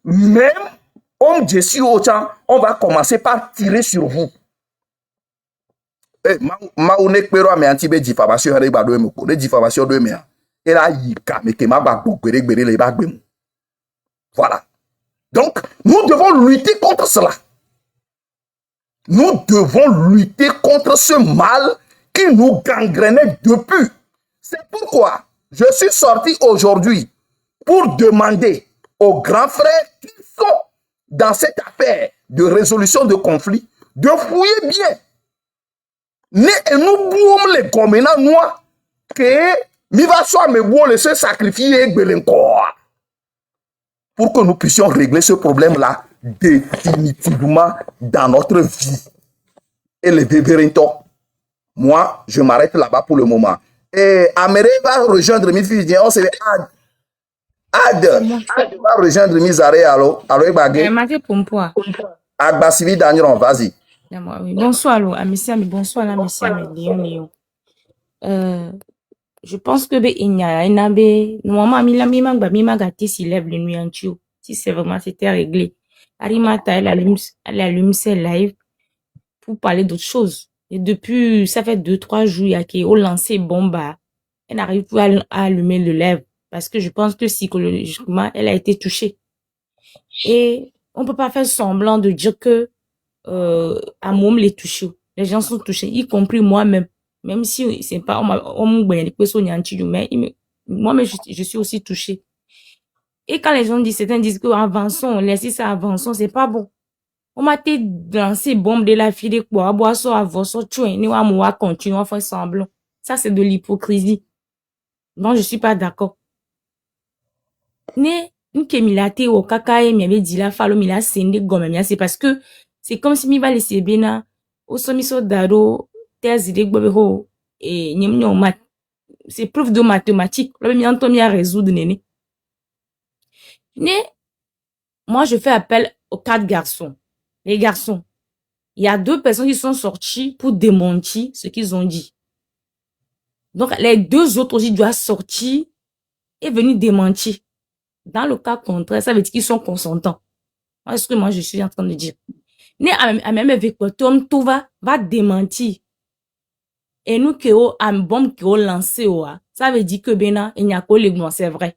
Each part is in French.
même homme Jessie Ochan, on va commencer par tirer sur vous. Maounek pero ame antibe diffamation re gbado emo ko, de diffamation de me. Et là yika me ke ma ba gbere gbere le ba gbem. Voilà. Donc, nous devons lutter contre cela. Nous devons lutter contre ce mal qui nous gangrenait depuis. C'est pourquoi je suis sorti aujourd'hui pour demander aux grands frères qui sont dans cette affaire de résolution de conflit de fouiller bien. Ne nous boum les communants noirs que mi va soit me boum se sacrifier pour que nous puissions régler ce problème-là définitivement dans notre vie. Et les bébés, moi, je m'arrête là-bas pour le moment. Et Améré va rejoindre mes filles. On se fait Ad va rejoindre mes arrêts. Allô, Bagé. Agbasivi Daniel, vas-y. Bonsoir, Amicia, bonsoir, Amicia, Léon. Je pense que il y a un abbé, normalement, si c'est vraiment, c'était réglé. Arimata, elle allume ses lives pour parler d'autre chose. Et depuis, ça fait 2-3 jours, il y a qui ont lancé bombe. Elle n'arrive plus à allumer le live parce que je pense que psychologiquement, elle a été touchée. Et on peut pas faire semblant de dire que à moi, les touchés. Les gens sont touchés, y compris moi-même. Même si c'est pas, moi-même, je suis aussi touchée. Et quand les gens disent, certains disent que avançons, laissez ça avançons, c'est pas bon. On m'a été lancé bombe de la fille de quoi, boisson, avançons, nous on continuer à faire semblant. Ça, c'est de l'hypocrisie. Non, je suis pas d'accord. Ne, nkemilate au kakae, mi avait dit la falo, mi la sende gomme, c'est parce que c'est comme si mi va laisser bien, au somiso daro, thèse de gobero, et mat. C'est preuve de mathématiques. Là, mi entend mi à résoudre, néné. Ne, moi, je fais appel aux 4 garçons. Les garçons, il y a 2 personnes qui sont sorties pour démentir ce qu'ils ont dit. Donc, les 2 autres aussi doivent sortir et venir démentir. Dans le cas contraire, ça veut dire qu'ils sont consentants. Voilà ce que moi, je suis en train de dire. Ne, à même avec Tom, tout va démentir. Et nous, qui avons un bombe qui ont lancé, ça veut dire que Bena, il n'y a pas les blancs, c'est vrai.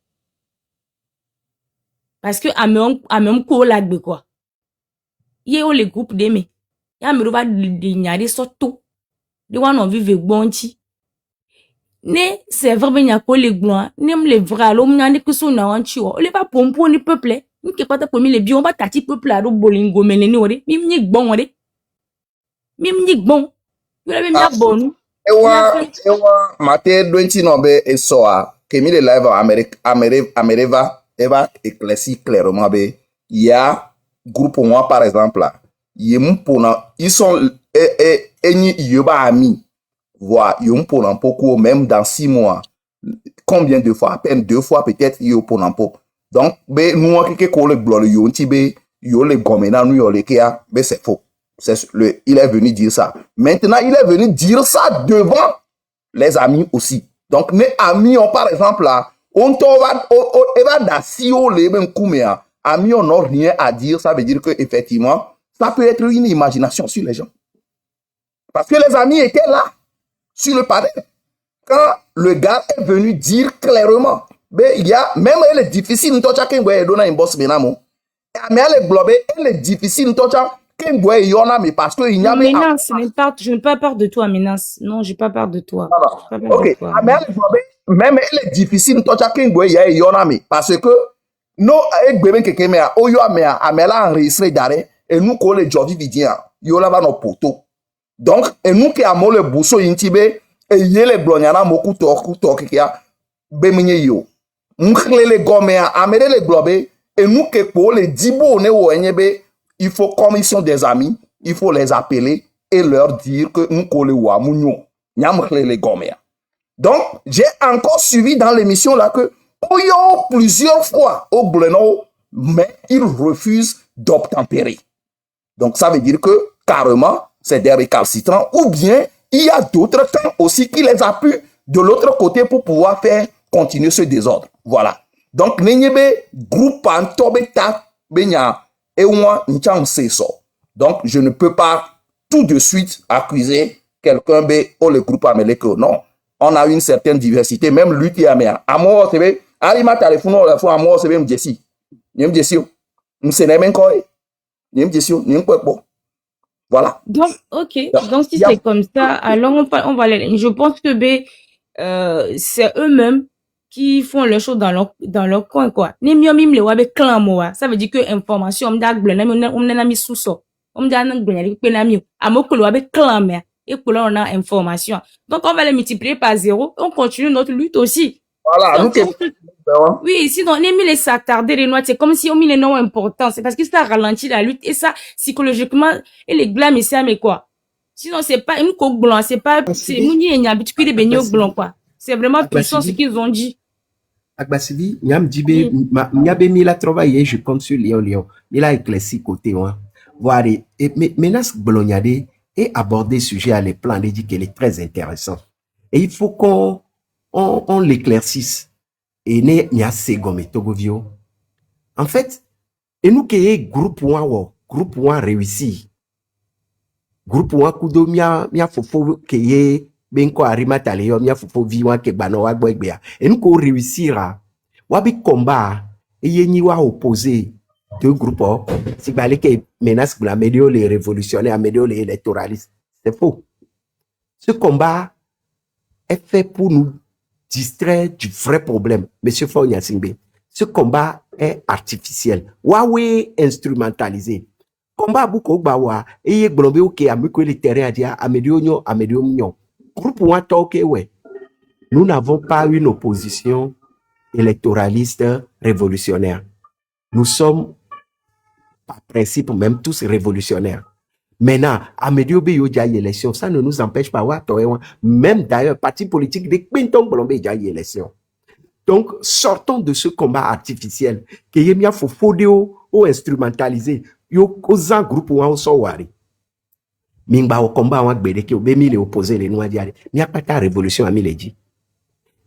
Parce que à même coup, là, quoi. Il y a les groupes d'aimer. Il y a me va de surtout. De on vive bonti. Ne, c'est vrai, il n'y a pas les blancs. Nem les vrais, l'homme n'a que son avanti. On les va pomper ni peuple. Ni que pas ta pour les biens, on va tati peuple à bolingo, mais les nouris. Mim ni bon, mim ni bon. Vous l'avez mis à bon. Ewa, mate dointi nobe esoa. Kemi le live Amereva, eva éclairci clairement be. Il y a groupe moi par exemple là. Ils sont yoba amis. Voilà, yom pour beaucoup même dans 6 mois. Combien de fois? À peine 2 fois peut-être yo pour n'importe. Donc be nous qui le blog yo tibe yo le gomena nous yo le kia be c'est faux. Il est venu dire ça. Maintenant, il est venu dire ça devant les amis aussi. Donc, mes amis ont par exemple là, on va d'asio les mêmes coumia. Amis, on n'a rien à dire. Ça veut dire que effectivement, ça peut être une imagination sur les gens. Parce que les amis étaient là, sur le panel. Quand le gars est venu dire clairement, ben, il y a, même elle est difficile, nous chacun doit donner un boss menamo. Mais elle est globée, elle est difficile, nous mais parce que il y a Menace, je n'ai pas peur de toi, Menace. Non, j'ai pas peur de toi. Ok, mais même elle est difficile, toi, chacun doit y aller, parce que nous, avec bébé qui est là, oyo amea, amela enregistré d'arrêt, et nous, qu'on les jovis vidien, yo là va nos poteaux. Donc, et nous qui avons le bousseau intime, et yé les blonyana, moku tok, qui a, bémigné yo. M'clé les gomméa, amele les globés, et nous qui pour les dibo, ne ou enyebe, il faut, comme ils sont des amis, il faut les appeler et leur dire que nous collons à Mounio. Donc, j'ai encore suivi dans l'émission là que plusieurs fois au Bleno, mais ils refusent d'obtempérer. Donc, ça veut dire que carrément, c'est des récalcitrants ou bien il y a d'autres temps aussi qui les appuient de l'autre côté pour pouvoir faire continuer ce désordre. Voilà. Donc, Nenyebe, groupe Antobeta, benya et moi n'chang c'est ça. Donc je ne peux pas tout de suite accuser quelqu'un ou le groupe amélé que non. On a une certaine diversité, même lutte à mer. Amour, c'est bien. Alima téléphone, la fois amour, c'est bien Jessie. N'yem Jessie. M'se n'aime quoi? N'yem Jessie. N'yem quoi bon. Voilà. Donc, ok. Donc, si c'est comme ça, alors on va aller. Je pense que c'est eux-mêmes qui font les choses dans leur coin, quoi. Ni mieux mime le wabe clan moi. Ça veut dire que information, on n'a mis sous ça. On n'a pas mis. À moi que le wabe clan mais. Et pour là, on a information. Donc, on va les multiplier par 0. On continue notre lutte aussi. Voilà. Donc, oui, sinon, on aime les s'attarder les noirs. C'est comme si on met les noms importants. C'est parce que ça ralentit la lutte. Et ça, psychologiquement, et les blâmes, ça, mais quoi. Sinon, c'est pas une coque blanc. C'est pas, c'est mouni et n'habite que les beignets blancs, quoi. C'est vraiment puissant ce qu'ils ont dit. Agbasivi, Niam Djibé, Niabe Mila travaillé, je compte sur Léon. Mila éclairci côté, hein. Voir, et menace Bolognade et aborder le sujet à les plans, il dit qu'il est très intéressant. Et il faut qu'on l'éclaircisse. Et ne Nia Segome Togovio. En fait, et nous qui est groupe 1 réussi. Groupe 1 kudo mia fofo qui est ben ko arima taleo mia fofo viwa ke bano wa gbegbea. Et nous ko réussira. Wabi combat et yeni wa opposé deux groupes. Si balé que menace la médio les révolutionnaires, médio les électoralistes. C'est faux. Ce combat est fait pour nous distraire du vrai problème. Monsieur Fonya Singbe, ce combat est artificiel. Huawei instrumentalisé. Combat beaucoup bawa et globé ok amiko le terrain à dire amédio nyon. Groupe one talk ouais. Nous n'avons pas une opposition électoraliste révolutionnaire. Nous sommes par principe même tous révolutionnaires. Maintenant, à Médio Béyo Djaï élection, ça ne nous empêche pas, même d'ailleurs, parti politique de Quinton Blombe Djaï élection. Donc, sortons de ce combat artificiel, que Yemia Fofodeo ou instrumentalisé, yo kozan groupe ou en sowari. Mingba au combat ou akbede ki obemi les opposés les noirs diare. N'y a pas ta révolution à Mileji.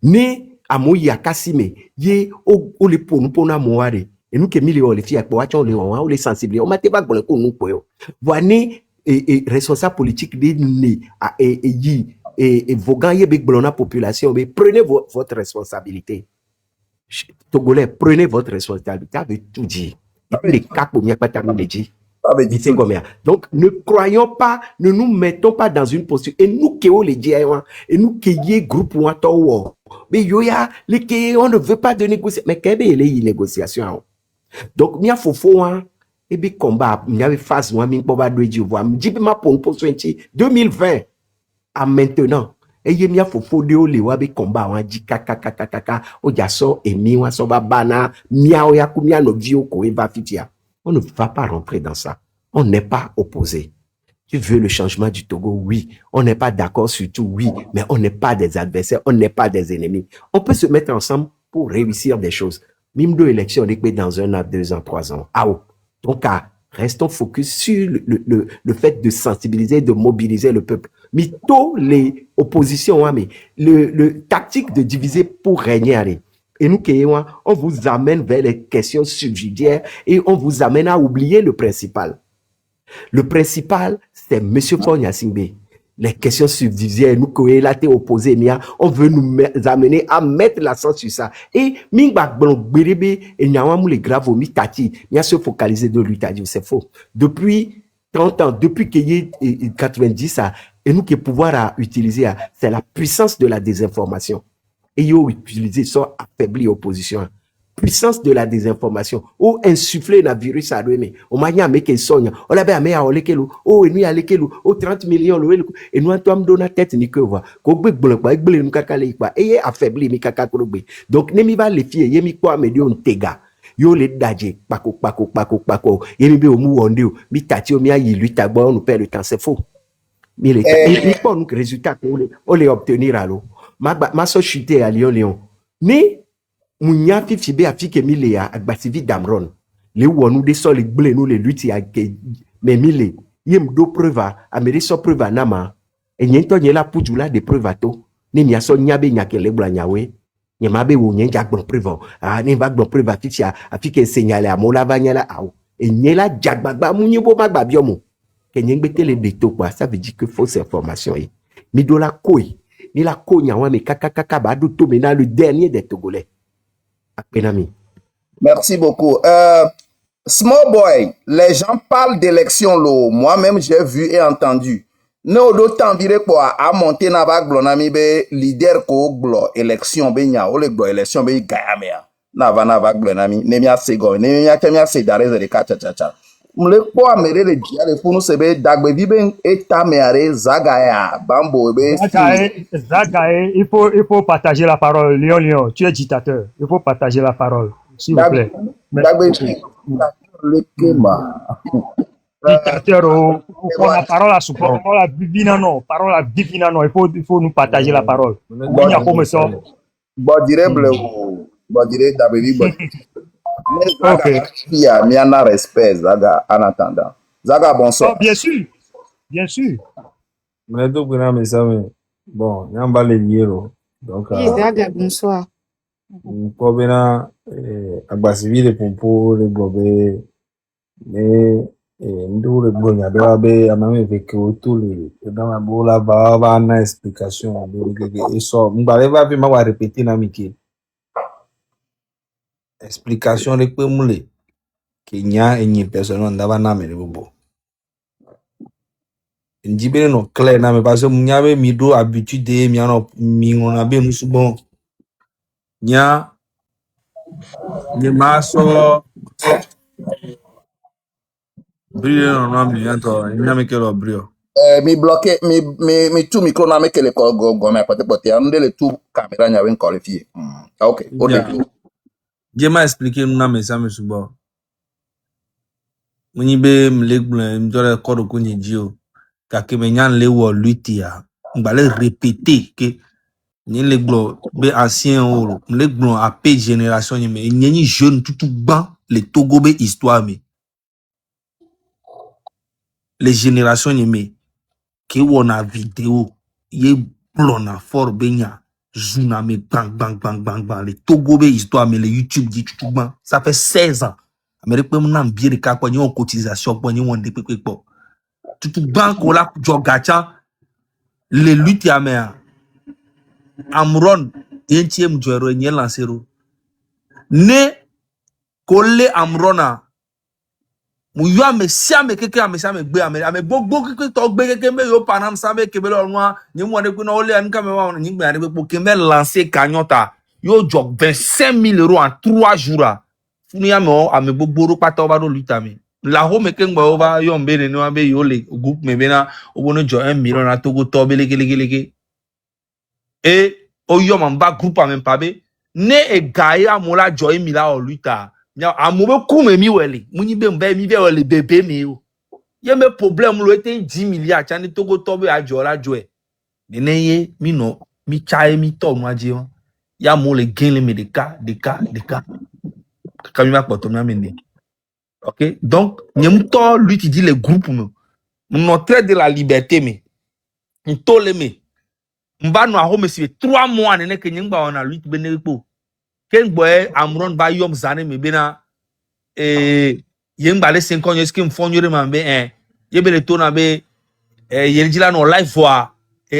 Ne amoyi akasime, ye o le pona moare. Et nous qui milio les filles on les sensibiliser on m'a pas bon ko nous poyo voani et responsable politique de ni et vogan ye big blona population mais prenez votre responsabilité. Togolais, prenez votre responsabilité avec tout dit. Les cas pour mieux pas terminer dit. Donc, ne croyons pas, ne nous mettons pas dans une posture. Et nous qui les dit, et nous qui y groupe ou mais yoya, on ne veut pas de négocier. Mais quelle est les négociations? Donc, il y a faux et bien combat, il y a phase moi min poba doit dire voir, dit ma pour 2020 à maintenant. Et il y a faux de le wa be combat on dit kaka o jaso et mi wa so bana miao ya kumia no vio ko va fitia. On ne va pas rentrer dans ça. On n'est pas opposé. Tu veux le changement du Togo? Oui. On n'est pas d'accord sur tout? Oui. Mais on n'est pas des adversaires, on n'est pas des ennemis. On peut se mettre ensemble pour réussir des choses. Même deux élections, dans 1 an, 2 ans, 3 ans. Ah, donc, restons focus sur le fait de sensibiliser, de mobiliser le peuple. Mais tous les oppositions, mais le tactique de diviser pour régner. Et nous, on vous amène vers les questions subsidiaires et on vous amène à oublier le principal. Le principal, c'est M. Fonya Singbe. Les questions subsidiaires, nous, qui là, t'es opposé, on veut nous amener à mettre l'accent sur ça. Et, mingba, et nyawamou les graves, mitati, se focaliser de lui, c'est faux. Depuis 30 ans, depuis qu'il y ait 90, et nous, qui pouvoir à utiliser, c'est la puissance de la désinformation. Et yo, utiliser ça, affaiblir l'opposition. Puissance de la désinformation ou insuffler la virus à lui on m'a dit mais sonya on l'a bien mais à olekelu oh et nous à lekelu oh 30 millions et nous toi me donne tête ni que voir ko gbe gbolo pa gbele nous kakale pa et affaibli mi kakakolobe donc ne mi va les filles yemi kwa me di on tega yo le daje pako yemi be omu wonde mi tati o mi ayi lui tagbo on nous perd le temps c'est faux mais les pas nous résultat on les obtenir alors ma so chuter à Lyon mais Mounia fibe a fike mille ya agbasivi damron. Le wonu de sol ble nous les lutti a mais mille yem do preuve amere so preuve nama e nyento nyela pujula de preuve to ni nya so nyabe nyake le bla nyawe Nyamabe ou nyenja gbon prévent. Ah, ne va gbon prévent fitia, afike signalé à mola vanyala aou. Et nyela jagbagba mounibo magba biomo. Que nyengbe tele beto quoi, ça veut dire que fausse information yi. Mi do la koi. Ni la koi nyawa me kaka badu to mena le dernier des Togolais. Apenami. Merci beaucoup. Small boy, les gens parlent d'élection lo. Moi-même, j'ai vu et entendu. No d'autant dire quoi à monter na bag blonami be leader ko glo élection be nya o le glo élection be gayamea. Na va na bag blonami ne mia sego ne mia kemia se dare de ka cha. Mle po amere le dia le funu se be dagbe vibe eta meare zagaya bambo be Zagaye, il faut partager la parole. Léon, tu es dictateur. Il faut partager la parole, s'il vous plaît. Dagbe le kema. Dictateur, la parole à ce point, parole à Bibina, non. Parole à Bibina, non. Il faut nous partager la parole. Bon dire bleu, bon dire d'abord bon. Ok. Il y a mis un respect, Zaga, en attendant. Zaga, bonsoir. Oh, bien sûr. Bien sûr. Mais tout mais ça, bon, il y a un balai donc, Oui, Zaga, bonsoir. pour bien, agbasivi de pompo, le globé, mais, nous, le bon, il y a deux même avec autour, dans la boule, là, va, une explication, et ça, on va bien répéter, n'amitié. Explication, les peu moulés, qu'il y a une personne, d'avant, mais le bobo. Njibere no clair na me parce que m'yabe mi do habitude mi ano mi ngona be musubon nya ni maso brio no mi anto nya me kelo brio Mi bloqué, mi tout micro na me que le col go me pote ande le tout caméra nya wen qualifié. OK, au début. Je m'a expliqué na me ça me subo munyibe mlegblen mdore kodo kunyi jio kake me nyan le wo lutia mbale répéter que ni les glo be ancien oro les glo a p génération ni mais ni jeune tout ban les Togo be histoire mais les générations ni mais qui wona vidéo ye blona fort benya zuna me bang les Togo be histoire mais les YouTube dit tout ban ça fait 16 ans Amérique peut m'en bien de quoi ni en cotisation pour ni on de pour tout ban ko la jogacha les luttes ya mais Amron yentième joueur ni lancero ne kolle Amrona mu yo ame si ame keke ame si ame gbe ame gbogbo keke to gbe keke me yo panam sabe kebele onwa ni mo ne ku na ole an ka me wa ni gbe ane po kembe lancer kanyota yo job 25 000 € en 3 jours funu ya me ame gbogbo ro pata oba do lutami la ho me ke ngba oba yo mbe ne no abe yo le group me be na obo no jo 1 million na Togo to beleke et oyo mamba groupe a même pas be ne e gaya mola joy mila o luta nya amobe kume mi wele muni be mba mi be wele bebe mi o ye me problème lo ete 10 milliards chani Togo tobe ajola joy neneye mi no mi chae mi to mo aje won ya mo le gain le me de ka kami ma poto mi amene OK donc nyem to lui qui dit les groupes notre de la liberté me ntole me mba no aho me si 3 mois ne ke nyem ba ona lui bene po ken boy Amron ba yom zane me bena yeng ba le 5 ans est-ce que me fonyore mambe ye be le tona be yenjila no live voix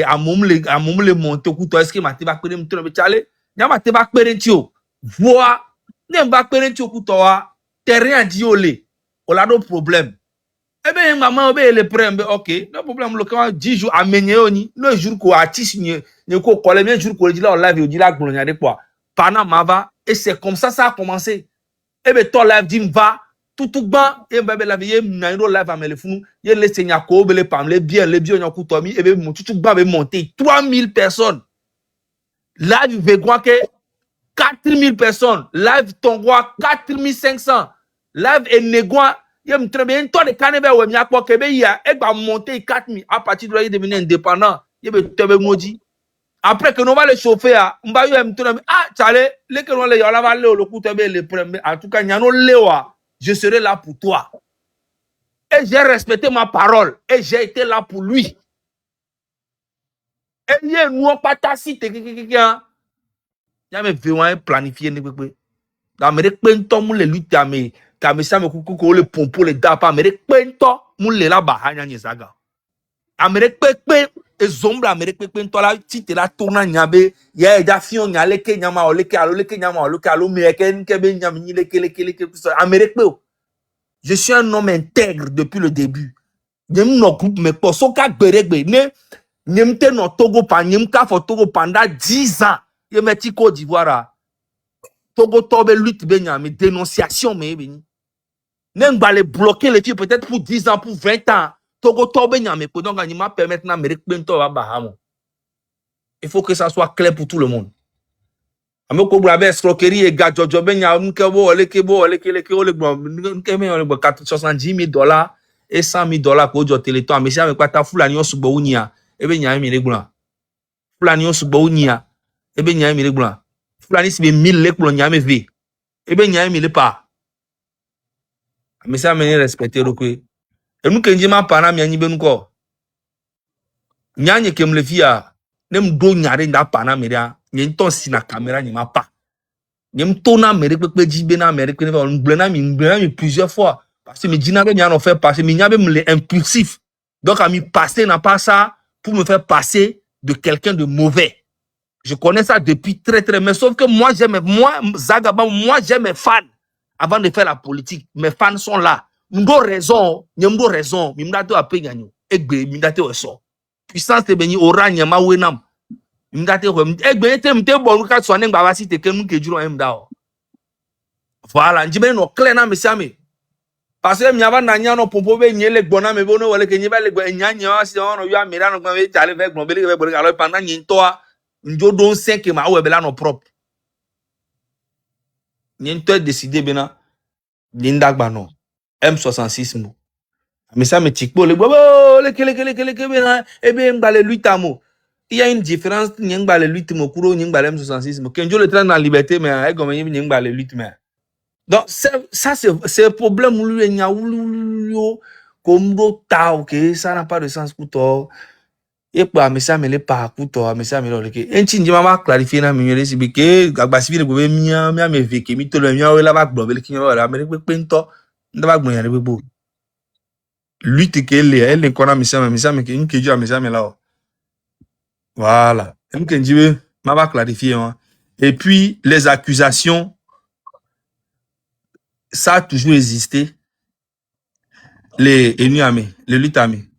amum le monter ku to est-ce que mate ba pere mtona be chale nya mate ba pere ntio voix ne ba pere ntio ku to wa terrain di ole ola do problème yeng maman obe le prembe OK no problème le quand 10 jours amenye oni no jour ko artiste ne ko kole bien jour ko di la live di la gbolonya de quoi Panama va et c'est comme ça a commencé et be to live dim va tout ban et be la vie na ro live amele funu ye le senya ko be le pam le bien nyaku to mi et be tout ban be monter 3000 personnes live ve quoi que 4000 personnes live tongwa 4500 live et negwa ye mtre be to de kanebe we mi akpo ke be ya e gba monter 4000 à partir de là il devenu indépendant ye be tebe ngodi. Après que nous va le chauffer à mbayo mtona chale le que nous le yala va le coup be le premier en tout cas nyano lewa je serai là pour toi et j'ai respecté ma parole et j'ai été là pour lui et nous pas ta cité Nyame vewan planifié ne pepe. Amérique pento mu le lutte ame kame sa me kuku ko le pompo le da pa Amérique pento mu le la ba hanya nyezaga. Amérique pepe e zombra Amérique pepe to la tite la tourna nyabe ya da fion nyale ke nyama oleke aloleke nyama oloke alo meke nke be nyam ni leke Amérique pe. Je suis un homme intègre depuis le début. Nyem no groupe me po so ka gberegbe ne nyem te no Togo pa nyem ka fo Togo pendant 10 ans. Ye meti Côte d'Ivoire Togo tobe lutte benya mais dénonciation mais beni. N'en va les bloquer les filles peut-être pour 10 ans pour 20 ans. Togo tobe nya mais donc il m'a permettre na Amérique bento ba bahamo. Il faut que ça soit clair pour tout le monde. Amoko brabe escroquerie et gadjojo benya nkebo olekebo oleke olekbo nkeme olekbo $70,000 et $100,000 ko jo téléton mais ça me quoi ta fulani osugbo unia e be nya mi regula. Fulani osugbo unia e be nya mi regula. Fulani si be 1000 lek pour nya me ve. E be nya mi le pa. Mais ça me respecter rokwe. Et nous kenji ma pana mi anyi benu ko. Nyanye kem le fia nem do nyare nda pana mi dia. Nyen ton si na caméra ni ma pa. Nyem to na Amérique pepe jibe na Amérique ne va ngbena mi plusieurs fois parce que mi dina be nyano faire passer mi nyabe me impulsif. Donc à mi passer n'a pas ça pour me faire passer de quelqu'un de mauvais. Je connais ça depuis très mais sauf que moi Zagaba j'ai mes fans avant de faire la politique. Mes fans sont là. M'do raison, mi mdato ape ganyo. Egbe mi mdato eso. Puissance te beni ora nyama wenam. Mi mdato egbe te mte bon ka so nen baba si te ken ke juro mdao. Voilà, njibeni no clair na mesiame. Parce que mi ava na nya no pompo be nyele gbona me bono wale ke nyiba le gbo nya nya si on yo amira no gbe tale ve gbo be le be alors pendant nyintoa njo don 5 ma webela no propre. Nyinto décidé bena Lindagba non. M66 mo. Mais ça me tikpo le bobo le kele bena ebe ngba le 8 mo. Il y a une différence ngba le 8 mo kuro ngba le M66 mo. Kenjo le train dans liberté mais e gomen ngba le 8 mais. Donc ça c'est problème lui nya wulu comme do ta OK, ça n'a pas de sens pour toi. Et pour mais ça me le pas pour toi mais ça me le que en tinji mama clarifier na mi yele si bi ke agba si bi go be mi me veke mi to le mi la ba gbo be ki wala me pe nto ndaba gbon yan gbogbo lutte que elle kona mi ça me ki nkeju a mi ça me là. Voilà, nkenji be ma ba clarifier hein. Et puis les accusations ça a toujours existé les ennemis les luttes armées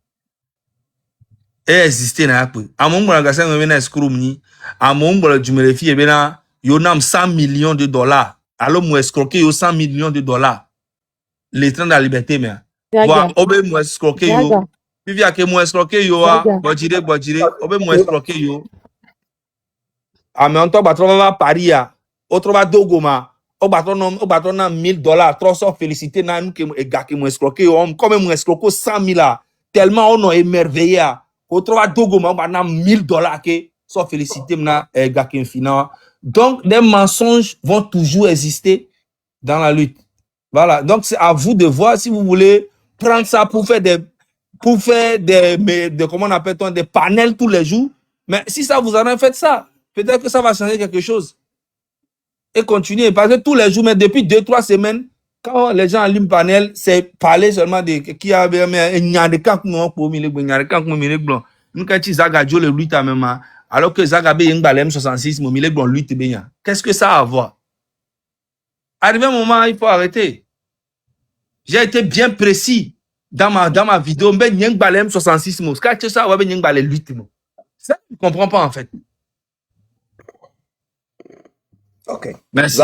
existé na peu amon ngora gasa ngwe na scrum ni amon ngora jumele fi ebe na yo nam $100 millions. Alors mo escroquer yo $100 millions. Les trains de la liberté mais voir obe mo escroquer yo vivia ke mo escroquer yo a bojire obe mo escroquer yo ame on to batro va Paris a otro va Dogoma o batro na $1,000 300 féliciter na nous que ega ke mo escroquer yo comme mo escroquer 100 000 tellement on est émerveillé. Autre va Dogoma on a $1,000 que soit félicité na ega ke fina. Donc des mensonges vont toujours exister dans la lutte. Voilà, donc c'est à vous de voir si vous voulez prendre ça pour faire des comment on appelle des panels tous les jours. Mais si ça vous en a fait ça, peut-être que ça va changer quelque chose. Et continuer parce que tous les jours, mais depuis 2-3 semaines, quand les gens allument panel, c'est parler seulement de qui a le lutte même alors que Zagabe Yengbalem 66 lutte bien. Qu'est-ce que ça a à voir? Arrivé un moment, il faut arrêter. J'ai été bien précis dans ma vidéo. Ben Yengbalem 66 mots. Qu'est-ce que ça va ben Yengbalem lutte mots? Ça, je ne comprends pas en fait. Ok. Merci.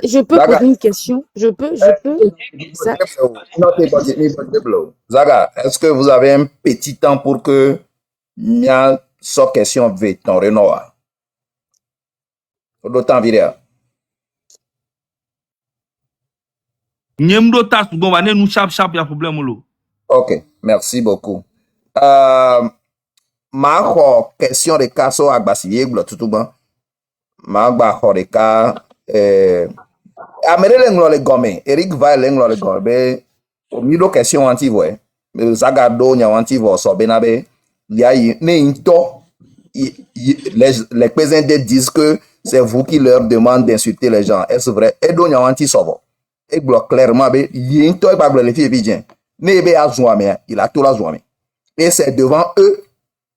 Je peux poser une question? Je peux. Zaga, est-ce que vous avez un petit temps pour que Mia soit question de ton Renoir? D'autant virer. Ok, merci beaucoup. Ma question de cas sur Agbasiye, tout bon. Ma de cas Amere l'englo le gomme, Eric va l'englo le gomme. Au milieu question anti-voix. Zagado nya anti-voix so benabe. Il y a les présents disent que c'est vous qui leur demandez d'insulter les gens. Est-ce vrai? Et donc, il y a un petit savoir. Et clairement, il y a une toile par les filles bien. Mais il a tout la joie. Et c'est devant eux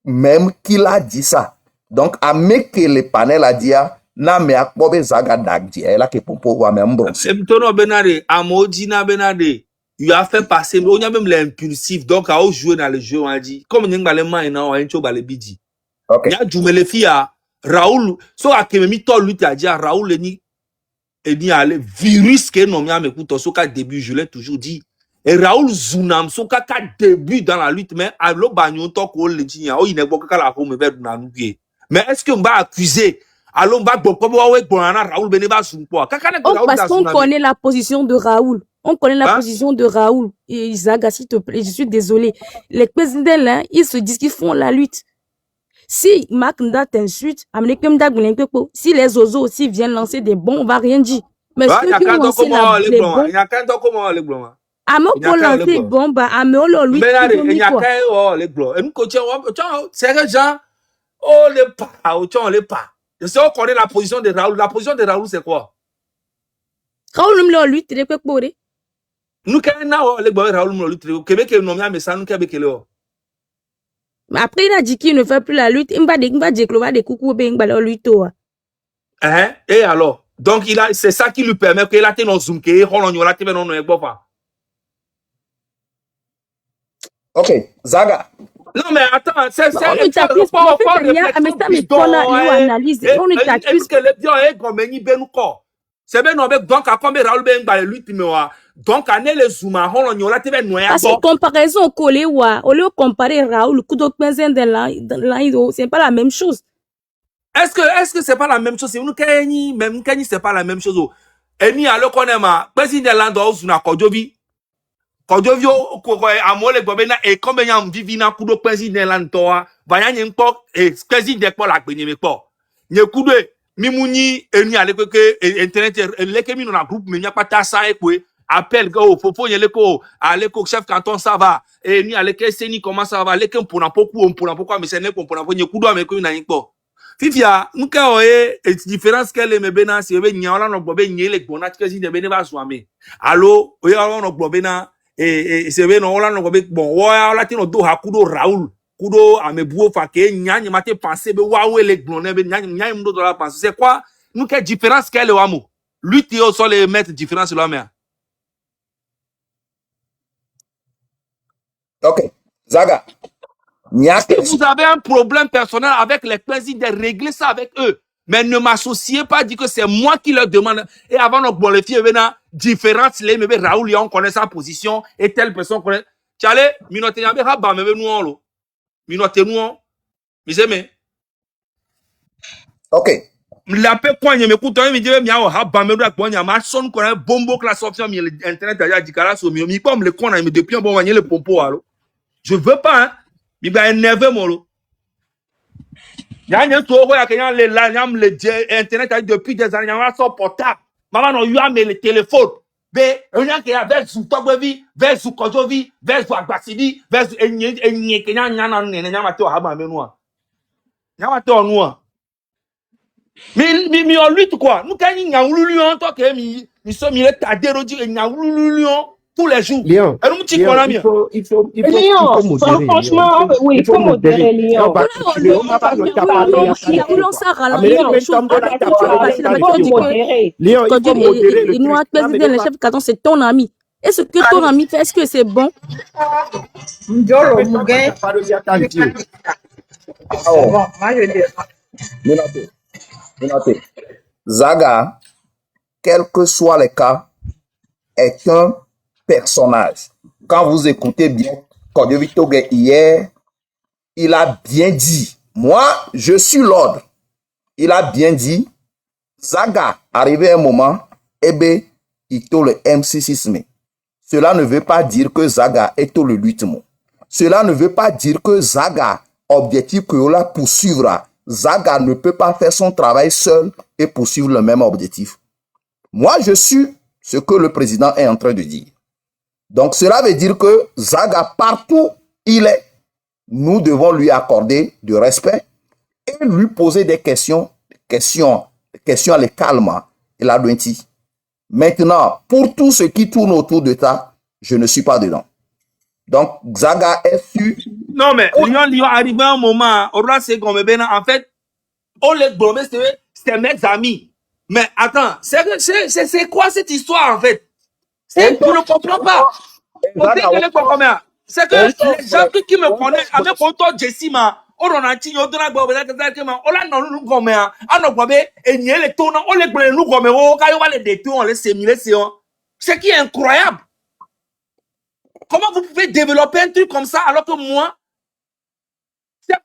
même qu'il a dit ça. Donc, à que le panel a dit, na me akbobe zaga dagdi, elle a que pompo wa même bon. Tono Benade, Amodina Benade, il a fait passer, on a même l'impulsif, donc à jouer dans le jeu, on a dit, comme on a les mains, on a un choc à l'ebidi. Ok. Il y a du les filles à Raoul, so à Kememi Tol, lui, t'as dit à Raoul, et ni allé, virus que non, mais écoute, so qu'à début, je l'ai toujours dit. Et Raoul Zunam, so qu'à début dans la lutte, mais à l'eau bagnon, tant qu'on le dit, il n'est pas qu'à la home, mais est-ce qu'on va accuser? Alors, on va Raoul Beneba Sunpo. Parce qu'on connaît la position de Raoul. On connaît la position de Raoul. Et Isaga, s'il te plaît, je suis désolé. Les présidents là, ils se disent qu'ils font la lutte. Si Marc Nda t'insulte, si les oiseaux aussi viennent lancer des bombes, on va rien dire. Mais ceux qui ont lancé les bombes, il y a qu'un temps comment les blancs. Amo pour lancer des bombes, Amo lui. Il y a qu'un les blancs. Et nous continuons. C'est que gens, oh les pas, on les pas. Je sais qu'on connaît la position de Raoul. La position de Raoul, c'est quoi? Raoul nous lutte, il est quoi pour lui? Nous quand on les Raoul nous lutte, Québec est nommé mais ça nous Québec est là. Mais après il a dit qu'il ne fait plus la lutte, il va dire que va des coucou ben la lutte. Hein? Et alors? Donc c'est ça qui lui permet qu'il a tenu zoom que on y a tenu non non pas. Ok, Zaga. Non, mais attends, c'est on t'accuse pour faire rien, mais ça me donne analyse. On t'accuse que les biens est comme ni ben ko. C'est ben avec donc à comme Raoul ben ba lutte mais donc à les zooma on y a tebe noya. Parce que comparaison collé wa, au lieu comparer Raoul coup de pinzin de là, c'est pas la même chose. Est-ce que c'est pas la même chose? C'est nous Kenya, même Kenya c'est pas la même chose. Et ni alors qu'on aime président Lando Zuna Kodjovi. Kodjovio amole gobena e comme yam vivina kudo président lantoa vanya nyempo e président pour la gbenye mepo nye kudo mimuni eni ale que internet leke mi no na groupe me nya pata sa ekwe appel go fofo nyele ko ale ko chef canton ça va et ni ale que seni comment ça va leke mpona pourquoi mais c'est ne mpona nye kudo ameko na nyimpo fifia nka oye différence qu'elle me bena si be nya wala no bobe nyele gbona président be ne ba swame allo oya no gbobena et c'est bien on l'a bon voilà tino do hakudo Raoul kudo amebuo fa ke nyanye mate penser be wawe les glonne be nyanye mdo la penser c'est quoi nous quelle différence qu'elle est wamo lui tio sur les mettre différence là mais Ok, Zaga. Si vous avez un problème personnel avec les présidents, réglez ça avec eux. Mais ne m'associez pas, dit que c'est moi qui leur demande. Et avant, on les filles venant différentes, les mais Raoul, on connaît sa position, et telle personne connaît. Tchale, minote yabe haba mebe nous lo. Minote nous. Mais ok. La paix quoi me écoute, me dit mais haba mebe quoi ma son connaît bombo class option mi internet ya dikala so mi comme le con me depuis bon wanye le pompo alo. Je veux pas hein. Mi ba énervé molo. Y'a tout ya que les là yam le internet depuis des années y'a son portable. Maman no y'a mais le téléphone. Mais on a que avec sous Togbevi, vers sous Kojovi, vers sous Agbasidi, vers enye que nya mato haba menwa. Nya mato noa. Mi on lutte quoi. Nous quand nya ululuon to que mi sommes il est adéro di nya ululuon tous les jours. Léon, il faut modérer. Franchement, oui, il faut modérer, Léon. Léon, il faut modérer. Le président, le chef canton, c'est ton ami. Est-ce que ton ami fait, est-ce que c'est bon? Zaga, quel que soit le cas, est un personnage. Quand vous écoutez bien, Kodjovito hier, il a bien dit, moi, je suis l'ordre. Il a bien dit, Zaga, arrivé un moment, ebe, il t'a le M6. Cela ne veut pas dire que Zaga est le luttemo. Cela ne veut pas dire que Zaga, objectif que l'on poursuivra, Zaga ne peut pas faire son travail seul et poursuivre le même objectif. Moi, je suis ce que le président est en train de dire. Donc, cela veut dire que Zaga, partout il est, nous devons lui accorder du respect et lui poser des questions question les calme et la dointi. Maintenant, pour tout ce qui tourne autour de ça, je ne suis pas dedans. Donc, Zaga est sûr. Non, mais Lyon arrivé à un moment, c'est comme en fait, on les blâmait, c'était mes amis. Mais attends, c'est quoi cette histoire en fait? Je ne comprends pas. C'est que les gens qui me connaissent, avec autant Jessima, on a dit, on a nous comme et n'y les tournants, on les blâme nous comme on va les détruire, on les sémiler, c'est qui est incroyable. Comment vous pouvez développer un truc comme ça alors que moi,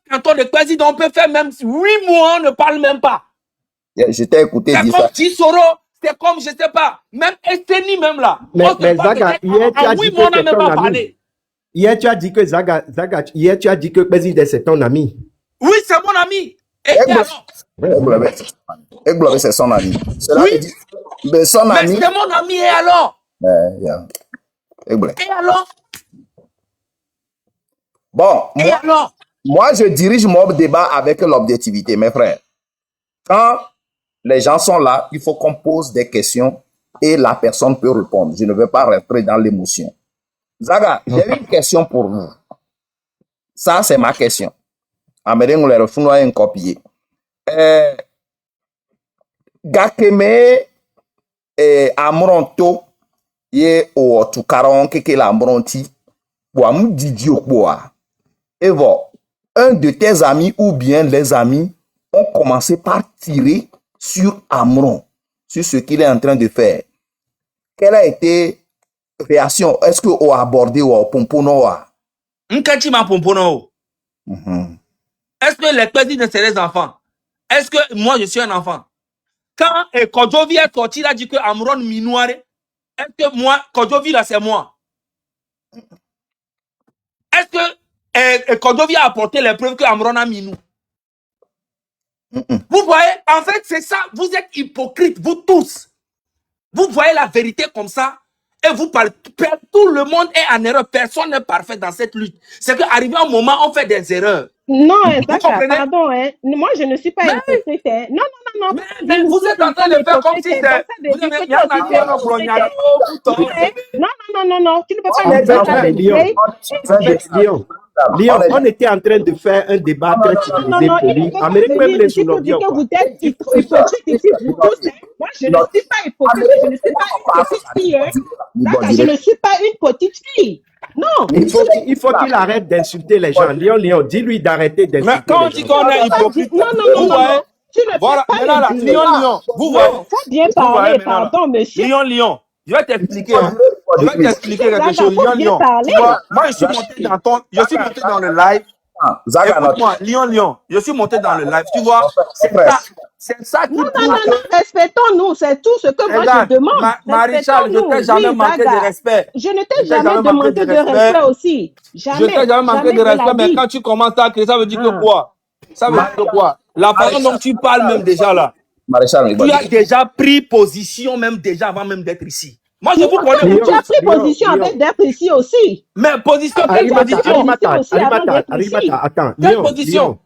quand on est président, on peut faire même 8 mois, on ne parle même pas. Je t'ai écouté dire ça. C'est comme Tissoro, c'est comme, je sais pas, même Esteni même là. Mais Zaga, hier tu as dit que c'est ton ami. Hier tu as dit que Zaga, hier tu as dit que président c'est ton ami. Oui, c'est mon ami. Et alors c'est son ami. Cela veut dire, mais son ami. Mais c'est mon ami et alors? Et alors? Bon, alors? Moi, je dirige mon débat avec l'objectivité, mes frères. Quand les gens sont là, il faut qu'on pose des questions et la personne peut répondre. Je ne veux pas rentrer dans l'émotion. Zaga, j'ai une question pour vous. Ça, c'est ma question. Américain, le refus un copier. Gakeme Amoronto ye o tukaron keke la Amoronti wa mu didi okboa. Et voilà. Un de tes amis ou bien les amis ont commencé par tirer sur Amron, sur ce qu'il est en train de faire. Quelle a été la réaction? Est-ce que vous avez abordé ou pompono? Nkachima pompono. Est-ce que les présidents c'est des enfants? Est-ce que moi je suis un enfant? Quand Kodjovi est sorti, il a dit que Amron minouare. Est-ce que moi, Kodjovi là c'est moi? Est-ce que Kodjovi a apporté les preuves que Amron a minou? Vous voyez, en fait, c'est ça. Vous êtes hypocrites, vous tous. Vous voyez la vérité comme ça et vous parlez. Tout le monde est en erreur. Personne n'est parfait dans cette lutte. C'est qu'arrivé un moment, on fait des erreurs. Non, pardon, hein. Moi, je ne suis pas hypocrite. Hein. Non. Mais vous êtes en train de faire comme si c'était... Non. Tu ne peux pas dire ça. Léon, on était en train de faire un débat très civilisé poli. Amérique même les sous-novions. Vous êtes hypocrite ici, vous tous. Moi, je ne suis pas hypocrite. Je ne suis pas une petite fille. Je ne suis pas une petite fille. Non. Il faut qu'il arrête d'insulter les gens. Léon, dis-lui d'arrêter d'insulter les gens. Mais quand on dit qu'on est hypocrite, non. Tu ne voilà, pas Léon, vous voyez. Faut bien parler, pardon, monsieur. Léon, je vais t'expliquer. Je vais t'expliquer quelque chose. Léon. Moi, je suis monté dans le live. Écoute-moi, Léon, je suis monté dans le live. Tu vois, c'est ça qui Non, respectons-nous, c'est tout ce que moi je demande. Maréchal, je t'ai jamais manqué de respect. Je ne t'ai jamais demandé de respect aussi. Jamais. Je t'ai jamais manqué de respect, mais quand tu commences à créer, ça veut dire que quoi? Ça veut dire que quoi? La façon dont tu parles même déjà là. Maréchal, tu as déjà pris position même déjà avant même d'être ici. Moi, je vous connais. Tu as pris position avant d'être ici aussi. Mais position, quelle position? Attends, quelle position?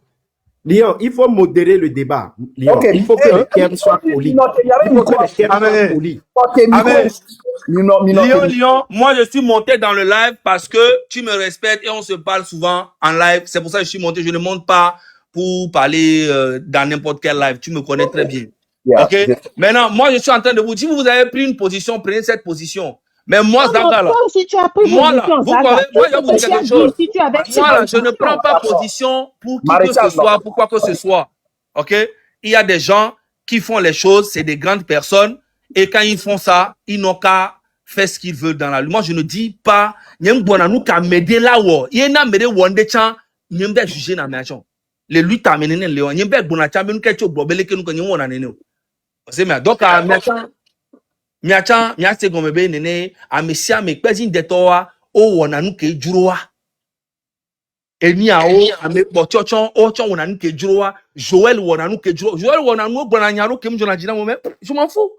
Léon, il faut modérer le débat. Léon, il faut que le terme soit poli. Léon, moi je suis monté dans le live parce que tu me respectes et on se parle souvent en live. C'est pour ça que je suis monté. Je ne monte pas pour parler dans n'importe quel live. Tu me connais très bien. Ok? Maintenant, moi je suis en train de vous dire, si vous avez pris une position, prenez cette position. Mais moi, Zaga, là, si tu as pris moi, là, vous pouvez, moi, je vais vous dire quelque chose. Moi, là, je ne prends pas position pour qui que ce soit, pour quoi que ce soit. Ok? Il y a des gens qui font les choses, c'est des grandes personnes, et quand ils font ça, ils n'ont qu'à faire ce qu'ils veulent dans la lutte. Moi, je ne dis pas, nous qu'à m'aider là-haut. Il y a m'aider wande chan, nous pas juger dans la maison. Les luttes à mener Léon, nous pas bon à chan, nous qu'à blobele que nous connaissons on a c'est bien. Donc, à miachan miase gomebe nene amesia me pezin detoa o wona nu ke juroa eni a o ame pochochon o chon wona nu ke juroa Joël wona nu ke juroa Joël wona nu gbona nyaro kem jona jina mo je m'en fous.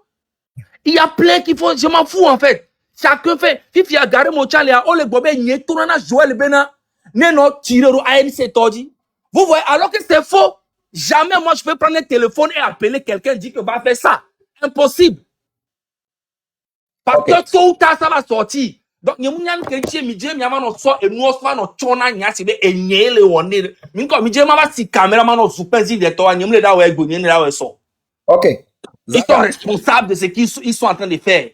Il y a plein qui font, je m'en fous en fait. Chacun fait fifi a garé mo chale a o le gbobe nye tourna Joël bena ne no tirero ANC toji. Vous voyez alors que c'est faux. Jamais moi je peux prendre un téléphone et appeler quelqu'un, dire que va faire ça. Impossible. Parce que tôt ou tard, ça va sortir. Donc, nous avons que tu me dis, nous avons sort et nous avons chona nya si be enye le wone. Min ko mi je ma si caméraman no superzi de toi, nous le da we go, nous le da we so. Ok. Ils sont responsables de ce qu'ils sont en train de faire.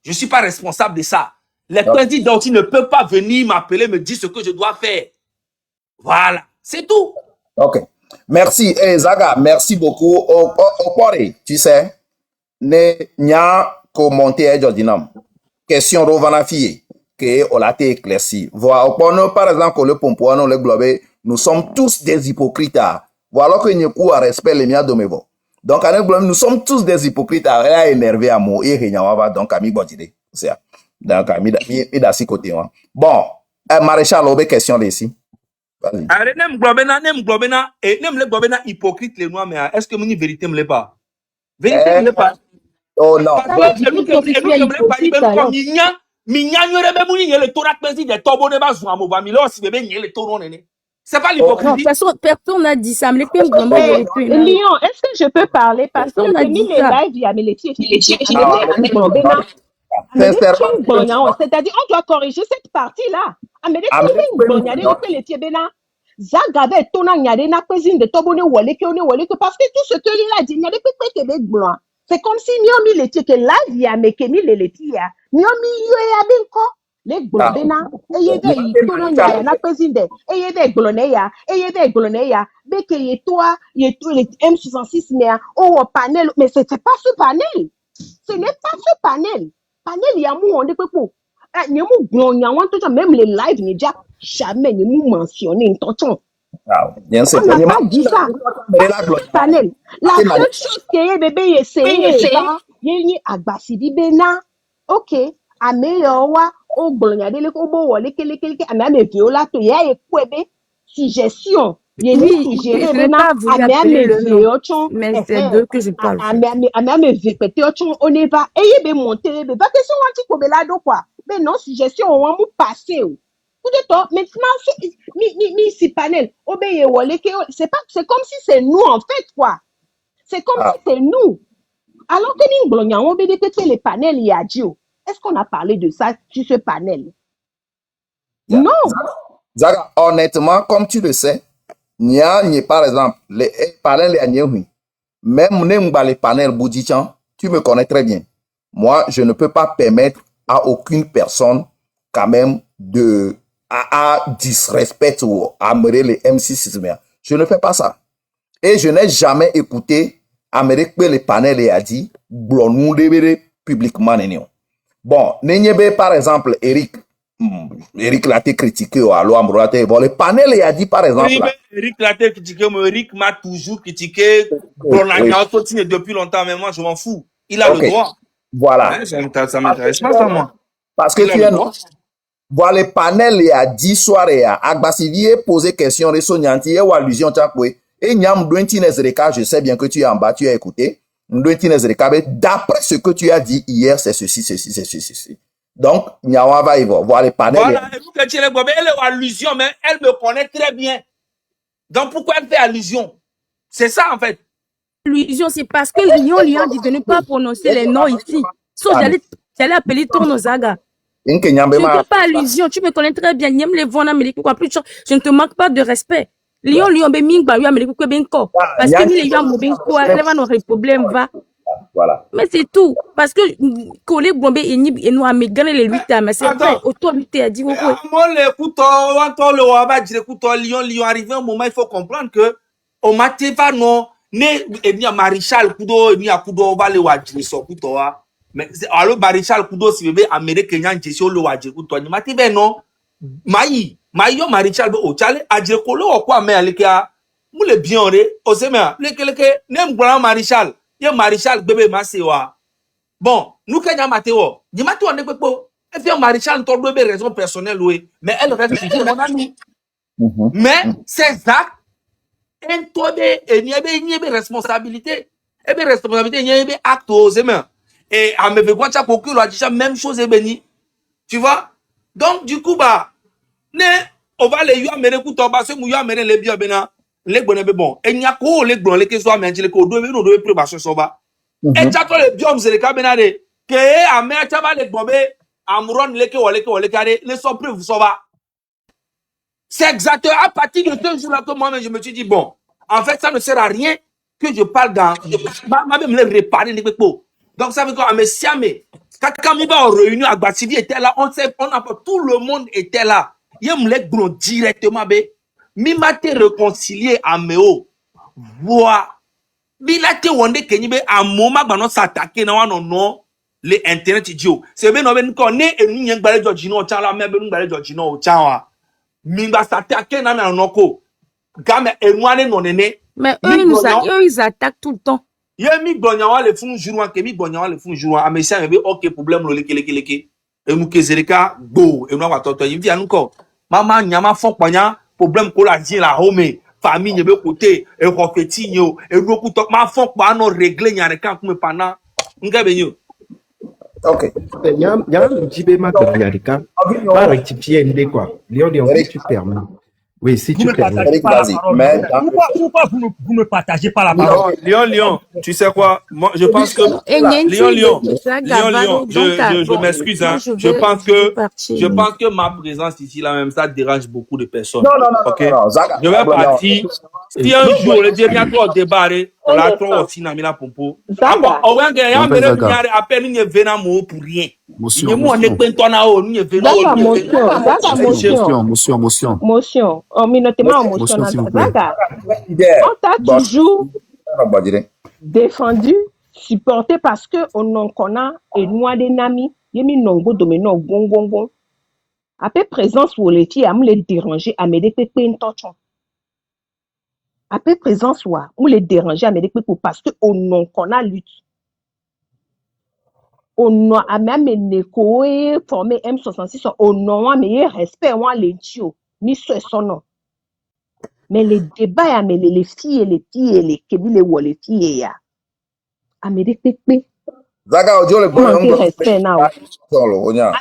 Je suis pas responsable de ça. Les présidents ne peuvent pas venir m'appeler, me dire ce que je dois faire. Voilà, c'est tout. Ok. Merci. Zaga, merci beaucoup. Au tu sais, ne nya commenter Jordinam. Question rovana fille que on l'a été éclairci. Voilà, par exemple, le pompoano, le globe, nous sommes tous des hypocrites. Voilà que nous avons respect les miens de mes voix. Donc, nous sommes tous des hypocrites à énerver à moi et donc à mi bodide. C'est ça. Donc, à mi d'assis côté. Bon, Maréchal, on a question ici. Allez, nem globena, et nem le globena hypocrite les noirs, mais est-ce que mon vérité me l'est pas? Vérité me l'est pas? Oh non. C'est pas l'hypocrisie. Personne n'a dit ça. Lyon, est-ce que je peux parler parce que les lives, il y a c'est-à-dire, on doit corriger cette partie-là. Parce que tout ce que il a dit, c'est comme si Niomi les que live il y a mekemi les letia. Niomi yo ya binko. Les globena, eyede itono nya na président, eyede gloneya, beke yetoa, les M66 mais au panel, mais c'était pas ce panel. Ce n'est pas ce panel. Panel il y a mou on de pepo. Ni mou glonya on tout même les lives ni déjà jamais ni mou mentionner une tonton. On n'a pas dit ça. Panel. La seule chose que bébé essayé, yé agbasibi bena. Ok, ameyowa o gbolonya dele ko bo wole kele ame viola to ya ekwebe suggestion. Oui, je n'ai pas voulu appeler le nom, mais c'est d'eux que je parle. Ame vipete ochon oneva eyebe monter be ba question anti ko belado quoi. Mais non suggestion on va mou passer. Maintenant, si panel, c'est comme si c'est nous en fait, quoi. C'est comme si c'est nous. Alors que nous, on obéit que les panels, il y a Dieu. Est-ce qu'on a parlé de ça sur ce panel? Non. Zaga, honnêtement, comme tu le sais, par exemple, les panels, même les panels Boudichan, tu me connais très bien. Moi, je ne peux pas permettre à aucune personne, quand même, à disrespect ou à amener les M6. Je ne fais pas ça. Et je n'ai jamais écouté Amérique les panels et a dit blonou de publiquement. Bon, n'ayez par exemple Eric l'a été critiqué à l'Ouambrate. Bon, le panel et a dit par exemple. Oui, Eric l'a été critiqué, mais Eric m'a toujours critiqué. Depuis longtemps, mais moi je m'en fous. Il a le droit. Voilà. Ça m'intéresse pas ça, moi. Parce que tu es. Voilà le panel et a dit soirée à Agbasivier poser question de Sonyanti ou allusion Tchakwe. Et Nyam Douintinezreka, je sais bien que tu es en bas, tu as écouté. Douintinezreka, d'après ce que tu as dit hier, c'est ceci. Donc, Nyawa va y voir. Voilà le panel. Voilà, elle est allusion, mais elle me connaît très bien. Donc, pourquoi elle fait allusion? C'est ça, en fait. Allusion, c'est parce que Lyon lui a dit de ne pas prononcer les noms ici. Sauf j'allais appeler ton Zaga. Je ne fais pas allusion, tu me connais très bien. Je ne te manque pas de respect. Lyon, parce que les gens elle va nos problèmes, va. Voilà. Mais c'est tout. Parce que, collègue Bombé et nous, à me gagner les 8 ans, mais c'est vrai. Auto 8 ans, dit, moi, l'écoute, Lyon, arrivé un moment, il faut comprendre que, au matin, va non, et bien, Maréchal Kudo, et bien, Kudo, va le watcher, so, Kudo, mais alors Maréchal Kudo si bébé américain gestion le wadje kuto ni mati be non mayi yo Maréchal be o chale adje ko lo kwa me aleka mu le bien re o se me leke nem grand Maréchal ye Maréchal bébé masewa bon nous kenya mateo ni mati on ne pepo e fait Maréchal to bébé raison personnelle oui mais elle reste toujours mon ami mais c'est ça en tobe et niebe responsabilité et be responsabilité niebe acte o se me. Et à me voir ça pour que l'on dit même chose est béni. Tu vois? Donc, du coup, on va les y amener pour tomber, c'est mouillé amener les biens bena. les bonnes bon et n'y a qu'au les blancs les que soit mais les qu'on doit préparer ça va et tu as les biomes c'est les cabinets que à mer tu vas les bombes amuron les que carré les sont preuves ça va c'est exactement à partir de ce jour-là que moi je me suis dit bon en fait ça ne sert à rien que je parle dans ma même les réparer les peaux donc ça veut dire mais si mais quand il va en réunion à Batsidi était là on a tout le monde était là il me les blancs directement bé mi m'a réconcilié à Méo voix mi la te wonde kenyi be a moment ba no s'attaquer na wa non les internet idio c'est be no be nko ne enu nyen gbare George no cha la me be nu gbare George no cha wa mi ba s'attaquer na na no ko ga me enu ane no nene mais eux ils attaquent tout le temps ye mi gbonya wa le fun jour wa ke mi gbonya wa le fun jour wa a me sia me be OK problème lo leke enu kezereka go enu wa toto yi vi anu ko mama nyama fon panya problème ko la di la home famille ne be côté et refetinho et beaucoup top ma fon pa no régler nyare kan kuma pendant ngabe nyo OK. Nyam jibe ma Yarika. Pas rectifier ndé quoi. Léon, si tu permets. Oui, si tu permets. Pourquoi vous me partagez pas la parole? Léon, tu sais quoi? Moi, je pense que Léon, je m'excuse, hein. Je pense que ma présence ici, là même, ça dérange beaucoup de personnes. Non, Zaga. Je vais partir. Si un jour, le dernier tour débarré, on l'a trop aussi, n'a mis la pompo. Zaga. On va gagner un peu de à peine, nous venons mot pour rien. Motion. En minotement motion. Zaga. On t'a toujours défendu, supporté parce que on en connaît et nous des nami, yemi nongo domino gongongon. Après présence pour les filles, à me les déranger, à me dépeper une torche. Après présence, ouais, me les déranger, à me dépeper parce que on en connaît lutte. On a même nécoé formé M66, on a meilleur respect, on les tio, ni ce son nom. Mais les débats, mais les filles et les kébis, les filles, à me dépeper. Zaga audio le bon Manquer de respect, now.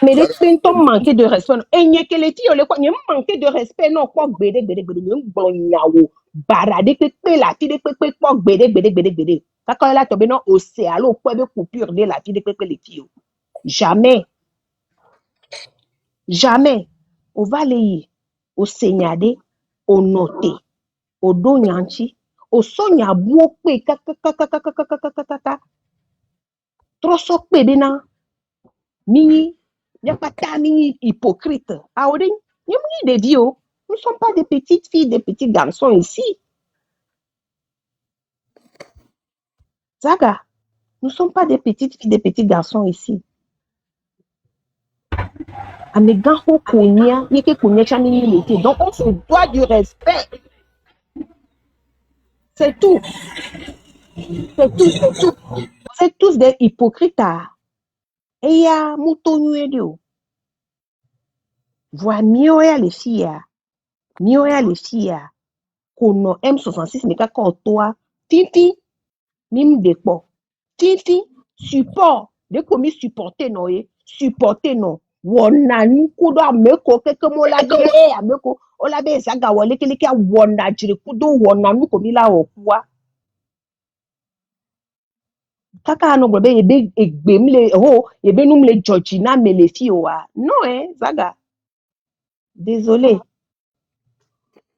Mais les filles manqué de respect. Et n'y a que les filles, n'y a manqué de respect, non, quoi, bédé, barade, la fille de pépé, quoi, bédé. Quand elle a tombé dans l'océan, au point de coupure de la fille de pépé, les filles. Jamais. On va aller au Seignade, au Noté, au Donyanchi, au Sonia Bouopé, trop sopé, bena. Mini, il n'y a pas de hypocrite. Ah, on dit, des vieux. Nous ne sommes pas des petites filles, des petits garçons ici. Zaga, nous ne sommes pas des petites filles, des petits garçons ici. Donc, on se doit du respect. C'est tout. Vous êtes tous des hypocrites. Et il y a Moutonouedio. Voilà, mieux les filles. Qu'on a M66, mais quand toi, Fifi, mime de quoi. Fifi, support. Dès qu'on m'y supporter, non. Wona nukudo ameko keke molade ameko olabe zaga wale keleke wona jiri kudo wona nuko mila okwa kaka no gobe ebe egbe mle ebe nu mle Georgina mele fi owa non zaga désolé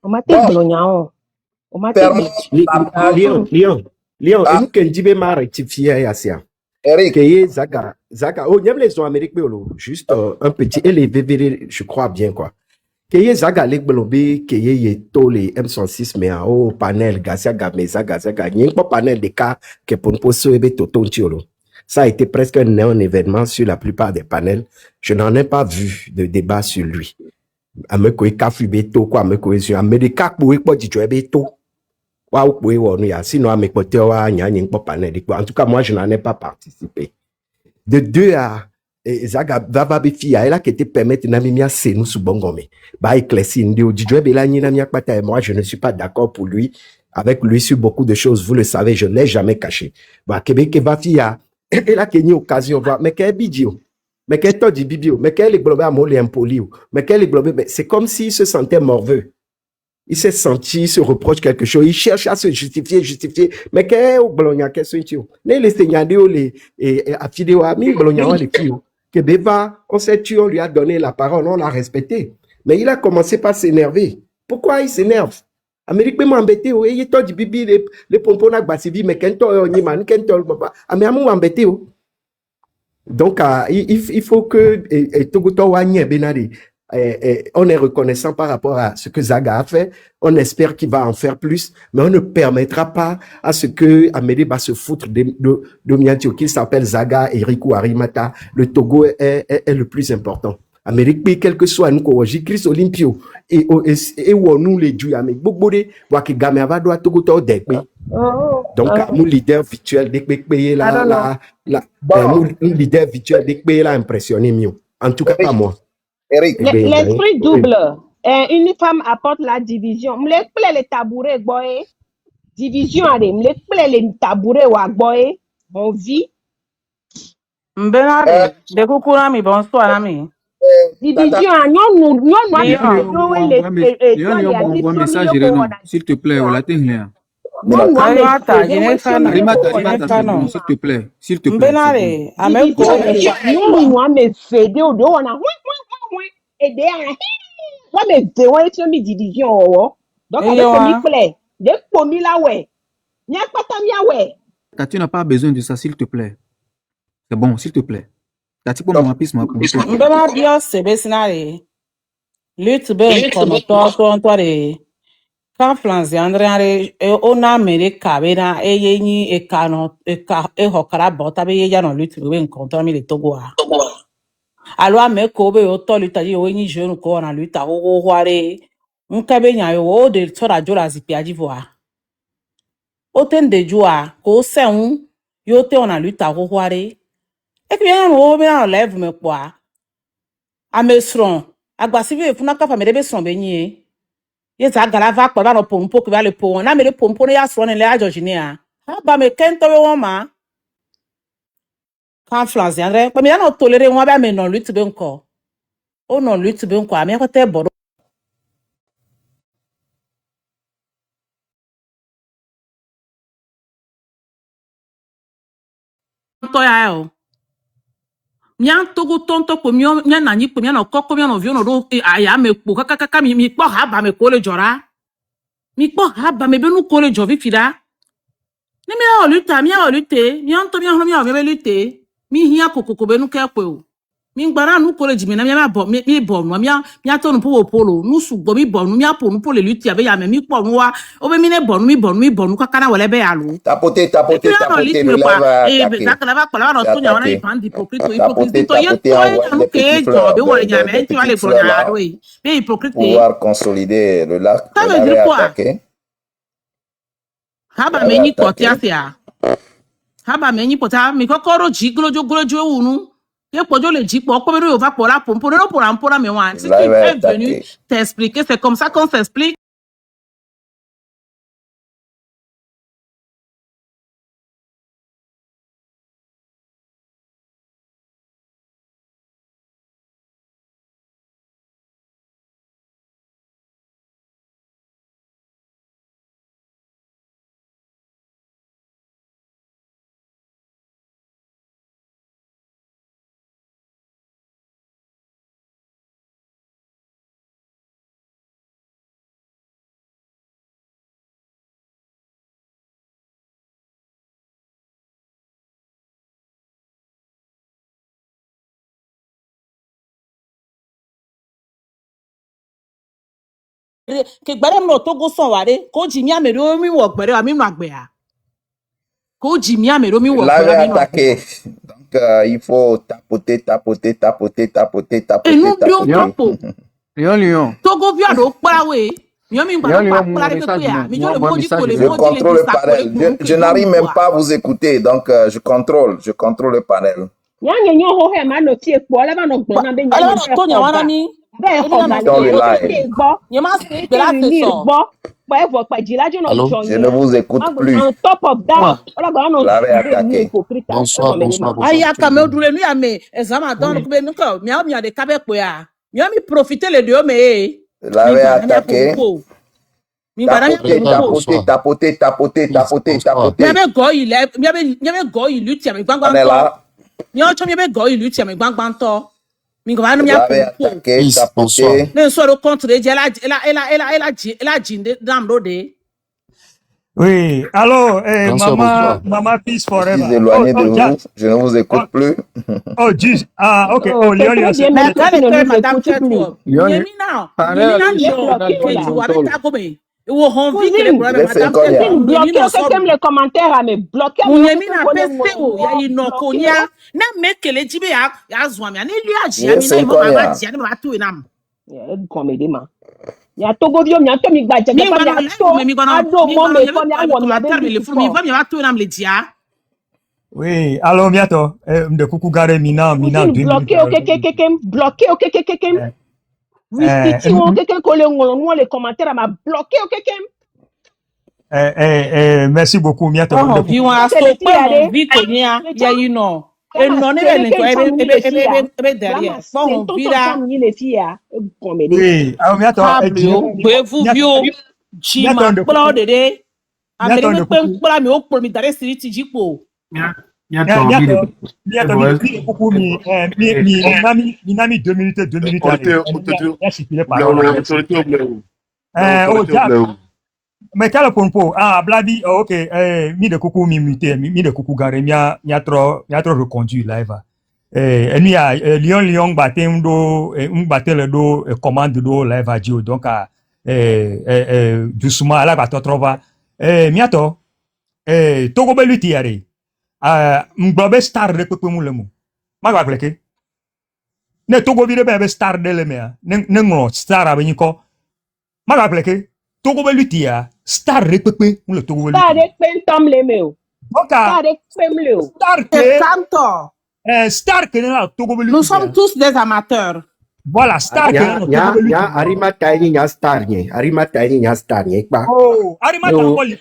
on m'a té blognan on m'a té Léon et nous kenjibe ma rectifier yasia Eric Zaga, oh, les gens américains, juste un petit élevé, je crois bien, quoi. Keye Zaga, les blobés, keye to les M106, mais au panel, Zaga, il n'y a pas panel de cas que pour nous poser Toto Tiolo. Ça a été presque un événement sur la plupart des panels. Je n'en ai pas vu de débat sur lui. Ameko kafu beto, quoi, ameko sur Américain, pour y beto. Sinon, en tout cas, moi, je n'en ai pas participé. De deux à Zaga Vababefi, elle a qui te permettre de se nous sous bongome. Bah, éclairci, moi, je ne suis pas d'accord pour lui, avec lui sur beaucoup de choses. Vous le savez, je ne l'ai jamais caché. Bah, Québec, Vafia, elle a qu'une occasion, mais qu'elle bidio. Mais qu'elle t'a dit bibio, mais qu'elle est globée à molé impoli, mais qu'elle est globée, c'est comme s'il se sentait morveux. Il s'est senti, il se reproche quelque chose, il cherche à se justifier. Mais qu'est-ce que tu as les seigneurs, les affidés, amis, les filles, que Beba, on s'est tué, on lui a donné la parole, on l'a respecté. Mais il a commencé par s'énerver. Pourquoi il s'énerve? Amérique m'a embêté, il est du bibi, les pompons à Basivi, mais quand on y man, quand on papa, Amérique m'a embêté. Donc, il faut que Togoto Wanye Benari. On est reconnaissant par rapport à ce que Zaga a fait. On espère qu'il va en faire plus, mais on ne permettra pas à ce que Amédée va se foutre de Miantio, qui s'appelle Zaga, Erikou Arimata. Le Togo est le plus important. Amérique, quel que soit nous, Christ Olympio, et nous les Dieu, mais beaucoup de Wakigame Avado Togo Dekbe. Donc, mon leader virtuel Dekbe là, mon leader virtuel Dekbe là impressionné mieux. En tout cas, pas moi. Eric. L'esprit double. Une femme apporte la division. Me plaît les tabourets, boy. Division, allez. Me plaît les tabourets, wa boy. On vit. Mbenari, de kukura mi bonsoir ami. Division, s'il te plaît, on l'attend là. S'il te plaît, s'il te plaît. Mbenari, tu n'as pas besoin de ça, s'il te plaît. C'est bon, s'il te plaît. Quand France André on a mêlé Kabena et Yeni et Kano et Hokara Botabe Yan lutte ben contre mi le Togo. Alors me Kobe auto l'Italie au ni jeune ko na lutte au Hoare. Un cabenya yo de tora jola zipia d'Ivoire. Autant de joie ko se un yo te on a lutte au Hoare. Et bien on bien lève me quoi. A mesron agbasive funa ka fa me debe son benye. Yes, I got a vac, but I don't pump valley po, and I made a pump on the ass running large engineer. How about me can't tell you, ma? Can't flange, Andre, but me are not tolerating what I mean on Lutu Bunko. Oh, no, Lutu Bunko, I may have a bottle. Mian togo tonto ko mian nani ko mian okoko mian ovio no do aya me po kaka mi po ha ba me ko le jora. Mi po ha ba me be nu ko le jovi fida. Ne mi a lutte, mi a lutte, mi anto mi a lutte. Mi hia kokoko be nu ke po. Mi gbara nu ko le jimi na mi a bo mi bo nu mi a to nu po polo nu sugbo mi bo nu mi a po nu po le lutte abe ya me mi po nu wa o be mi ne bo nu kaka na wele be ya lu. Tapoter le lèvre. Et ben ça que la va parler dans tout on a il prend hypocrite to ye to nu ke jo be wo nya me ti wa le bo nya we. Be hypocrite. Pouvoir consolider le lac. Ça veut dire quoi? Haba menyi potia sia. Haba menyi potia mi kokoro jiglojo unu. Et pour le dire, pour on va pour la pompe, pour la mémoire. Si tu es venu t'expliquer, c'est comme ça qu'on s'explique. Que gbere mo Togo son ware ko jimi amero mi wo gbere ami nu agbea ko jimi amero mi wo gbere ami nu agbea. Donc il faut tapoter et nous bio topo Lion Togo via do parawe mi mi gba pa para de pe ya mi jo le mo di ko le mo di le sa. Je n'arrive même pas à vous écouter, donc je contrôle le panel. Nyanyo ho he ma no ti epo ala ba no gbon na be nyanyo to nya wara ni dans le live. Je ne vous écoute plus. On top of that. L'avez attaqué. Bonsoir. Aya kame dule nu ya me exama don ko be nu ko mi a de kabe po ya. Mi a mi profiter le de o me. L'avez attaqué. Mi gbada mi Tapoter, mi post. tapoter. Miabe go ile miabe go ilu ti mi gbangban On est to. là. Mi o cho miabe go ilu ti mi gbangban to. Mi gbada Vous mi avez post. attaqué, Peace, bonsoir. tapoter. Ne so ro contre je ela jinde dam do de. Oui, allô, Bonsoir, bonsoir. Maman Peace Je suis Forever. éloigné de Jack. vous. Je ne vous écoute plus. Juste. Ah, ok. Oh, c'est très bien, mais Mais quand personne que ne nous madame écoute plus. Tetwo. Yoni. Nyemina Panela Il est no bloqué là. keji wa beta go me. Wo honvi que le Cousine, problème madame Cousine, Tetwo. cousine, bloquez Nyemina quelqu'un so les commentaires à me bloquer. Munyemina pese o ya ino konya na mekele jibe ya zwa mi ani li aji ami na mo baba ji ani baba tu enam. Il y a Togo Bio, il y a Tommy Badja, Mi il y a gwana pas life mi gwana Ado, mi moi, gwana mais yebe comme il y a commentaire me le furu mi va mi va tu enam le dia. Oui, allô, bientôt. De coucou garé mina 2 minutes. Bloqué, ok. Oui, Titi, ok, collé, on les commentaires à ma bloqué, ok. Merci beaucoup, bientôt. Oh, vi wa so pe mon vi konya ya ino. E no ne be nko ebe derrière. Bon on vira. Oui, alors bientôt. Bevu bio jima plo dede. Amere me pe pla mi o pro mi dare siri ti jipo. Bientôt, coucou, mi nami 2 minutes. Oh, Jack. Mais quel point? Ah, Bladi, ok, mi de coucou mi muté, mi de coucou garé, mi a trop reconduit live. Et nous a Lyon batté le dos commande do live à Dio, donc doucement là va trova. Miato, Togo beluti yare. Mgbobe star de pepe mulemu. Magwa pleke. Ne Togo vide be star de le mea. Ne ngro star abenyiko. Magwa pleke. Togo beluti ya star de pepe mule Togo beluti. Star de pentam le meu. Star de pemleo. Star que la Togo beluti. Nous sommes tous des amateurs. Voilà, star que la Togo beluti. Ya arima tayi nya star nye. Arima tayi nya star nye pa. Oh, arima ta mboli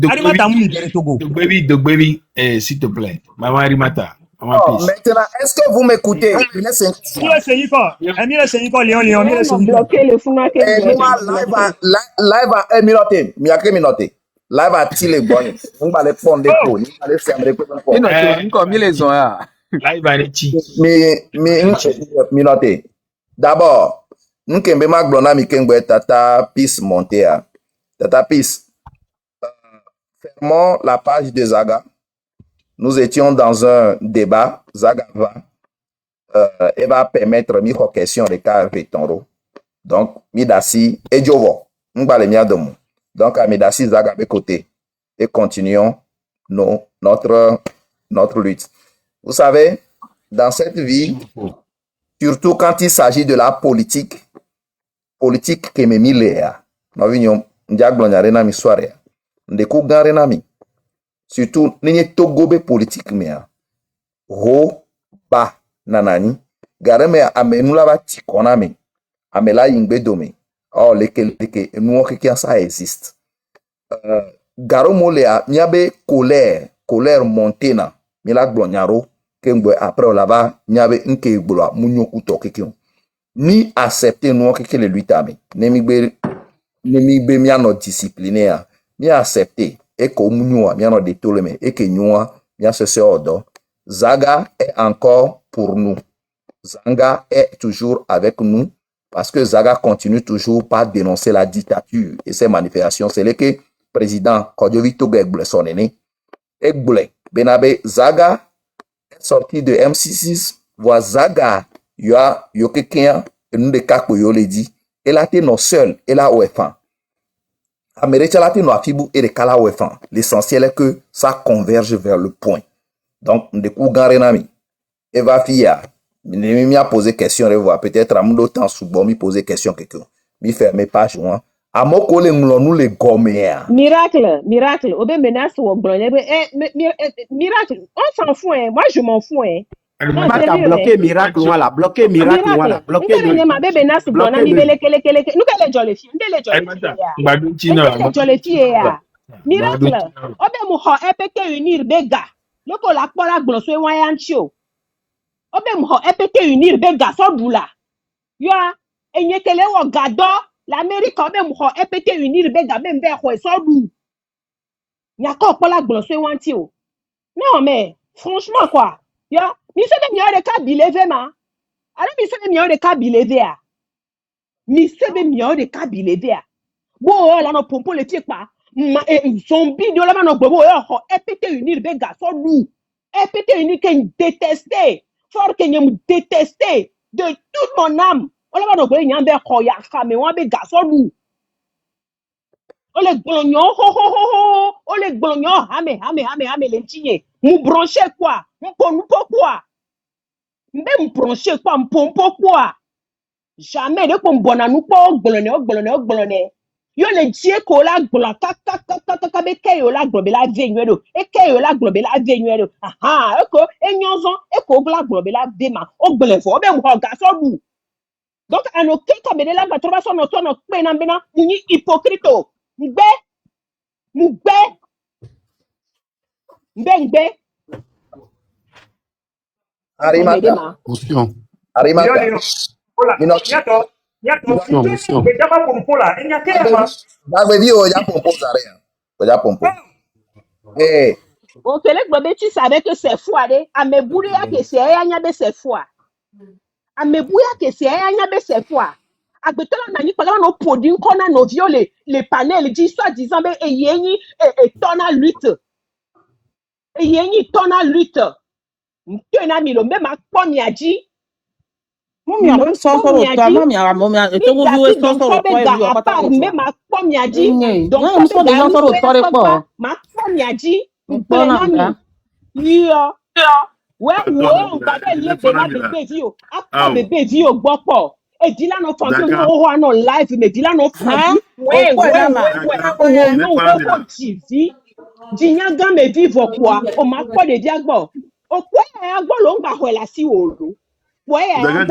Arima ta mboli de Togo. De baby, s'il te plaît. Maman Arimata. Oh, maintenant, est-ce que vous m'écoutez? Live à 1 minute. Miakre minute. Live à tile bonne. On va les prendre des pots. On va les faire des pots. Live à Richi. Minute. D'abord, nous kembe maglona mi kengbe tata Peace Montea. Tata Peace. Fermons la page de Zaga. Nous étions dans un débat. Zaga va. Elle va permettre mi question de cas Tonro. Donc, Midasi et Jovo. Donc, à Midasi Zaga de côté. Et continuons notre lutte. Vous savez, dans cette vie, surtout quand il s'agit de la politique que me milea. Nous venions diaglonarena mi soirée. Ndeku garena mi. Surtout, n'est togobe politique mea. Ho, ba, nanani. Gareme amenula va tikoname. Amela yingbe dome. Oh, leke, nous, qui ça existe. Garomolea, miabe colère montena. Mila glonyaro, kengwe après on lava, miabe nke gbola, munyoku to kekion. Ni accepter nous, que le luitame. Nemi be miano discipliné. Mi accepter. Et que nous avons des tolèmes et que nous avons ce ordre. Zaga est encore pour nous. Zaga est toujours avec nous parce que Zaga continue toujours par dénoncer la dictature et ses manifestations. C'est le que le président Kodjovito Gegbule son aîné. Egbule, Benabe, Zaga est sorti de MC6. Voix Zaga, yo quelqu'un, et nous de cas que yo le dit. Elle a été non seule, elle a OFA. L'essentiel est que ça converge vers le point. Donc, de coup, Garenami, Eva Fia, mi a posé question, peut-être à mon temps sous bon, mi poser question quelqu'un. Mi ferme page, moi. À mon collègue, nous les gomméens. Miracle. Obe menace ou miracle. On s'en fout, hein. Moi, je m'en fous, hein. Arimata bloqué miracle voilà, bloqué miracle voilà, bloqué miracle. Obe mu ho epeke unir bega. Loko la kpora gbonso enwayancho. Obe mu ho epeke unir bega so bula. Yo enyekele wo gado L'Amérique quand même est pété unir bega même vers quoi ça nous. Il y a encore pas la glosse wanti o. Non mais franchement quoi. Ya, mi se be mi ore ka believe ma. Alors mi se be mi ore ka believe a. Mi se be mi ore ka believe a. Bo la no pompo le tie pa. Ma zombie de la ma no gbo yo est pété unir bega ça nous. Est pété unir que détester. Fort que nous détester de toute mon âme. On va nous y amber ko ya femme on be ga so lu. On les glognon ho. On les glognon hame les tiye. Mu brancher quoi? Mu quoi? Même brancher quoi? Mu pompo quoi? Jamais de comme bona nous pas glonne. Yo le die ko la glon ka be ke yo la glon la venue do. E ke yo la glon la venue do. Aha, eko enyonzon eko la glon la dema. O glon fo be mu ga so lu. Donc, à nos quelques bénéfices, la battre no tono pena bena muni hypocrite. Mugbe. Arimata. Motion. Arimata. Motion. Ya pompo zare. Ya pompo. Eh. O kele globe tu savais que c'est fou allez. A me boule ya que c'est anya be c'est fou. A me bouya que c'est anya be c'est fou. A betela na ni pala no produit qu'on a no violé les panels dit soit disant be eyenyi et tona lutte. Eyenyi tona lutte. Ntena mi lo même a pomiaji. Mami a so so lo ta mami a mo mi a to go do so so lo ko e yo pata ko. Même a pomiaji. Donc ça so de gens so lo tore po. Ma pomiaji. Mpona. Yo. Ouais, on va aller bena bébé vio. Apa bébé vio gbopo. E di la no fan que no no live mais di la no fan. Ouais. No ko TV. Dinya gan me vivre quoi? O ma ko de diagbo. O ko e agbo lo ngba ho la si olu. Ouais, non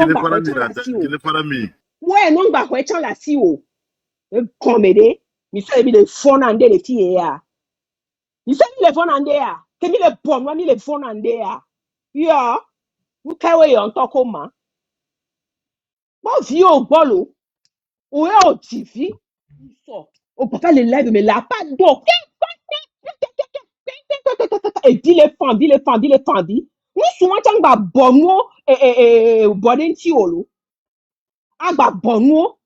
ngba ho chan la si o. Comédie. Mi se bi le phone ande le ti ya. Mi se bi le phone ande ya. Ke mi le pom, mi le phone ande ya. Ya, vous carrez en tant que main. Bon, vieux au bolo, ou au TV, on peut faire les lives, mais là, pas d'eau. Et dit les fendis. Nous souvent, on va bonno et bonin tiolo. On va bonno,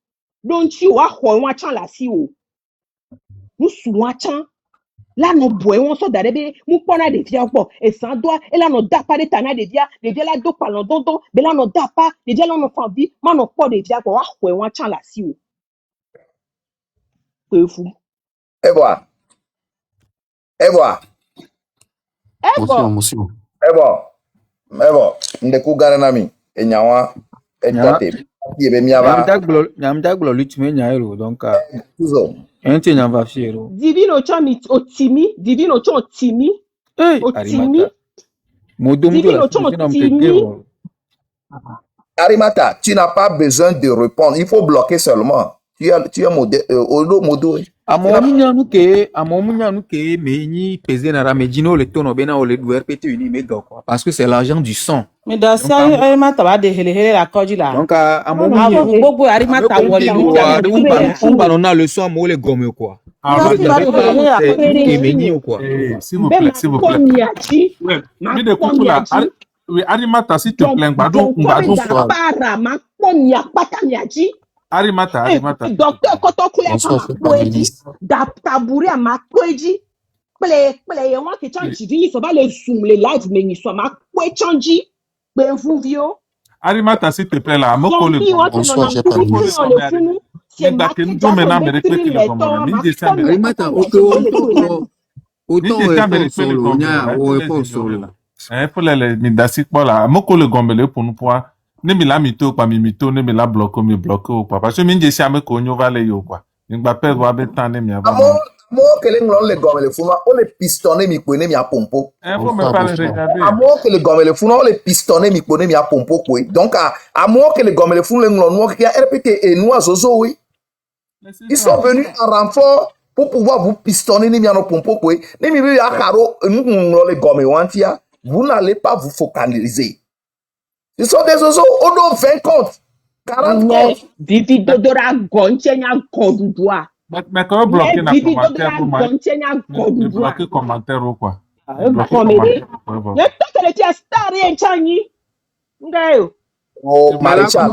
donc tu vas voir la si ou. Nous souvent, là, nous boyons ça d'arrêter, nous prenons des vieux bon, et sans doigt, et là, nous dapa des tana des vieux là, deux palons, mais là, nous dapa, des vieux là, nous faisons vie, mais nous pas des vieux bon, ah, ouais, on tient la si ou. Que fou. Et voilà. Motion. Mais bon, ndeku garanami, et nyawa, et tate, yebe miaba. Nyamdaglo l'ultime nyaero, donc, Toujours. ente nyamba fiero. Divino chami otimi. Arimata. Divino otimi. Arimata, tu n'as pas besoin de répondre. Il faut bloquer seulement. Tu es modèle, modo. Amomunyanu ke me ni pese na ramedino le tono bena o le douer pété uni mega quoi parce que c'est l'argent du sang. Mais dans ça Arimata va de hele la koji là. Donc amomunyanu bobo Arimata woli on banona le sang mo le gomme quoi. S'il vous plaît. Ouais, mais de coup là, Arimata s'il te plaît, Mbadou soir. Arimata. Docteur Kotokule ma tabouret à ma kweji. Play, moi qui change, il faut pas le zoom, les live, mais il soit ma kwe change. Ben vous vio. Arimata s'il te plaît là, moko le ne mi la mito pa mi mito ne mi la bloco mi bloco pa parce que mi njesi ame ko nyo vale yo kwa ngba pe wa be tan ne mi aba mo kele nglo le gomme le fuma o le pistonner mi ko ne mi a pompo faut me pas le regarder amo kele gomme le fuma o le pistonner mi ko ne mi a pompo ko donc amo kele gomme le fuma le nglo no ki a répété et nous azozo oui ils sont venus en renfort pour pouvoir vous pistonner ne mi a no pompo ko ne mi bi a karo nglo le gomme wantia vous n'allez pas vous focaliser. Ce sont des oiseaux, on a 20 comptes. 40 Nye comptes. vivi dodora gonchenya godudua. Mais quand vous bloquez Nye dans vivi commentaire dodora pour moi, gonchenya mais godudua. bloquez commentaire ou quoi? Ah, Bloquez comedy. commentaire pour moi. Nye tokele tia star yen chanyi. Ngayo. Oh, Mais là, Maréchal.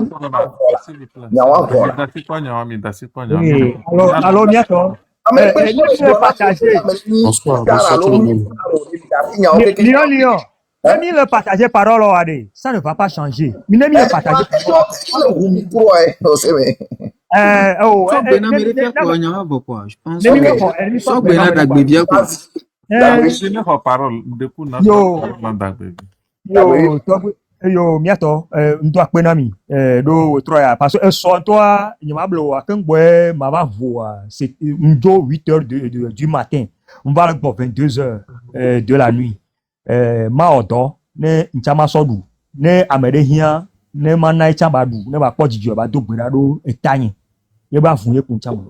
s'il vous plaît. Nyawa Gola. Merci quoi, merci quoi, Oui, alors, Miato, laisse-le partager. Bonsoir, Car bonsoir tout le monde. Lion, même il le partager parole au AD, ça ne va pas changer. Mais même il le partager Soit Bena me refaire quoi, il y a quoi. Je pense que soit Bena Dagbebia quoi. parole, depuis yo miato ndo akpenami do troya parce que so toi nyamablo akengwe mama voa c'est ndo 8h du matin on va le 22h de la nuit ma odo ne nchama sodu ne amedehia ne manai chambadu ne ba pojiji ba do gbera do etanyi ye ba fun ye kun chama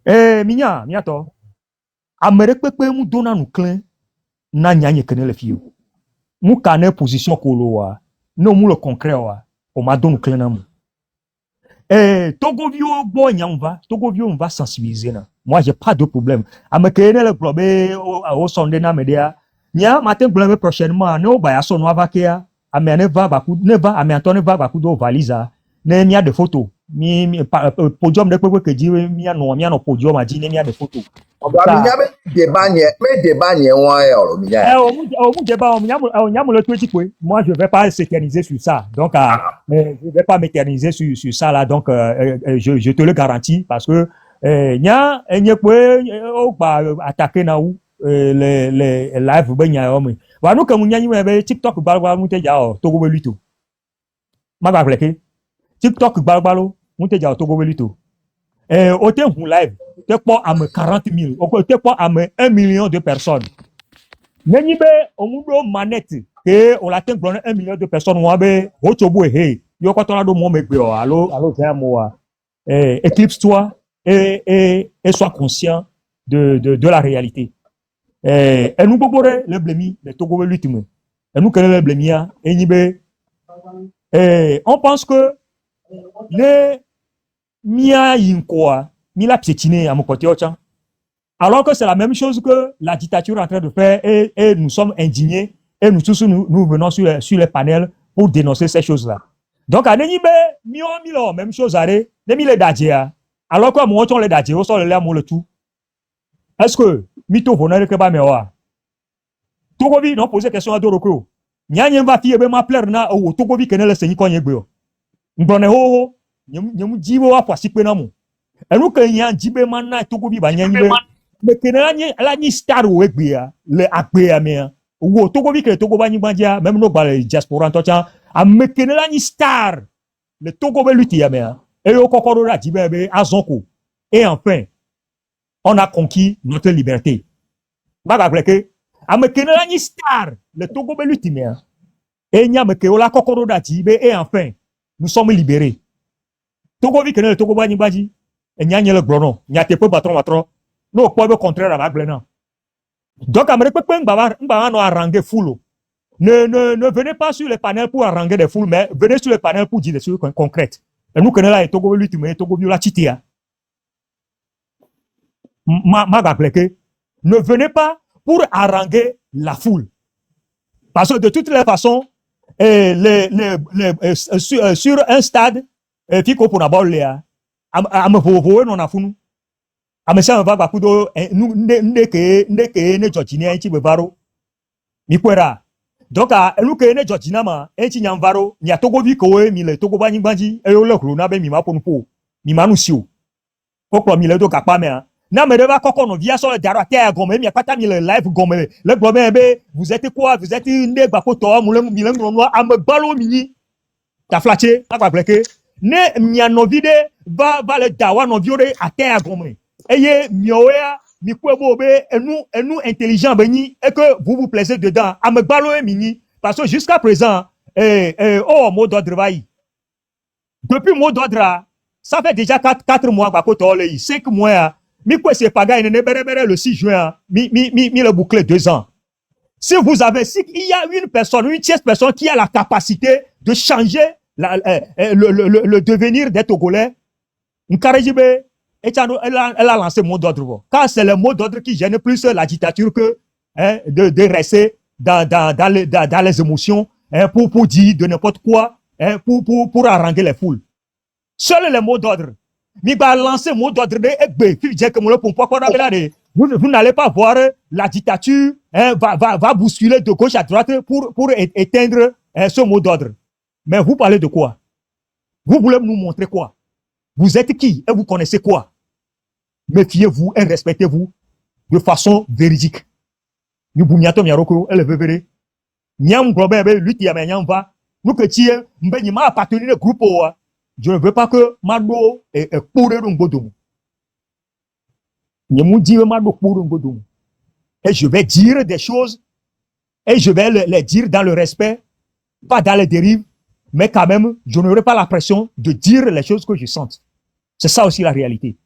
miato amere pepe mu dona nu clean na nyanye kenele fio mu kane position koloa no mu le concret wa o ma don clean na mu Togo vio bo nyamba Togo vio on va sensibiliser na moi j'ai pas de problème amekene le globe au sonde na media nya matin globe prochainement ne o ba ya so no avakia ame ne va baku ne va ame antone va baku do valisa ne mia de photo mi podium de pepe ke di mia no podium a di ne mia de photo moi je vais pas s'éterniser sur ça donc je vais pas m'éterniser sur ça là donc je te le garantis parce que nya enye kwe o ba attaquer na ou les live ben nya o mi wa no kan nya nyi be TikTok gbalgba mu te ja o Togo beluto ma ba fleke TikTok gbalgbalo mu te ja o Togo beluto o te hun live te pas à 40 000, ou te pas à 1 million de personnes. Nenyibe, on mudo manette, que on l'atteint 1 million de personnes, on abe, ochobo he, yo quand on a do mon mebeo, allo, c'est moi, éclipse-toi et sois conscient de la réalité. Et nous bobore le blemi, le Togo l'ultime. Et nous connaissons le blemia, et nibe, on pense que les mia yinkoa, Mila piétiné à mon côté, alors que c'est la même chose que la dictature est en train de faire et nous sommes indignés et nous tous nous venons sur les panels pour dénoncer ces choses-là. Donc, à Nenibe, milo, même chose à les dadjea, alors que moi, on les dadjea, on sort les l'air, le tout. Est-ce que, mito, vous n'avez que pas mewa? Togobi, non, poser question à Doroko. Nyanyen va fier, ma plaire na, ou Togobi, kenele se yiko nyegbe. Mbone ho, nyemu jibo wa poisi penamo. Et nous, quand il y a un djibé mana, tout le monde mais que la ni star ou egbia, le akbea mea, ou tout le monde que tout le monde même nos balles diaspora en tocha, a me que la ni star, le Togo beluti mea, et au kokoro la djibé à zonko. Et enfin, on a conquis notre liberté. Baga bleke, a me que la ni star, le Togo beluti mea, et nya me que la kokoro la djibé, et enfin, nous sommes libérés. Togo vi que le Togo bani et nyanye le glono nyate pe patron no quoi le contraire avec glena donc amere pe ngba no arranger foulo ne venez pas sur les panels pour arranger des foules mais venez sur les panels pour dire des choses concrètes et nous connaissons là et Togo lutte mais Togo la chitia ma gapleke ne venez pas pour arranger la foule parce que de toutes les façons sur un stade fiko pour d'abord là ame vovowo no na funu ame sia va bakudo ndeke ne Georgina enchi bevaro mi kwera donc elu ke ne Georgina ma enchi nyamvaro nya Togo vi ko mi le Togo bani gbanji e yo lekuru na be mi ma ponu po mi manu sio koklo mi le do kapa me na me deva kokko no via so le daro ate gome mi pata mi le live gome le gome be vous êtes quoi vous êtes ne gbakoto mu le mi le no ame balo mini ta flaché ta bleke ne mianovide va le dawa no viore à terre gomme eye mioya mi kwebo be enu intelligent beni et que vous plaisez dedans à me baloé mini parce que jusqu'à présent oh mot d'ordre vai depuis mot d'ordre ça fait déjà 4 mois ba ko to le 5 mois mi quoi c'est pas gagné ne bere le 6 juin mi le boucler 2 ans si il y a une personne une tierce personne qui a la capacité de changer le devenir des Togolais. Elle a lancé le mot d'ordre. Car c'est le mot d'ordre qui gêne plus la dictature que de rester dans les émotions pour dire de n'importe quoi pour haranguer les foules. Seul le mot d'ordre. Mais lancer le mot d'ordre vous n'allez pas voir la dictature va bousculer de gauche à droite pour éteindre ce mot d'ordre. Mais vous parlez de quoi? Vous voulez nous montrer quoi? Vous êtes qui et vous connaissez quoi? Méfiez-vous et respectez-vous de façon véridique. Nous bougnato miaroko elle veut verrer. Niam globe lui ti amenyam va. Nous que tu es mbenima appartenir au groupe. Je ne veux pas que Mado est pour un godom. Et je vais dire des choses et je vais les dire dans le respect, pas dans les dérives, mais quand même, je n'aurai pas la pression de dire les choses que je sens. C'est ça aussi la réalité.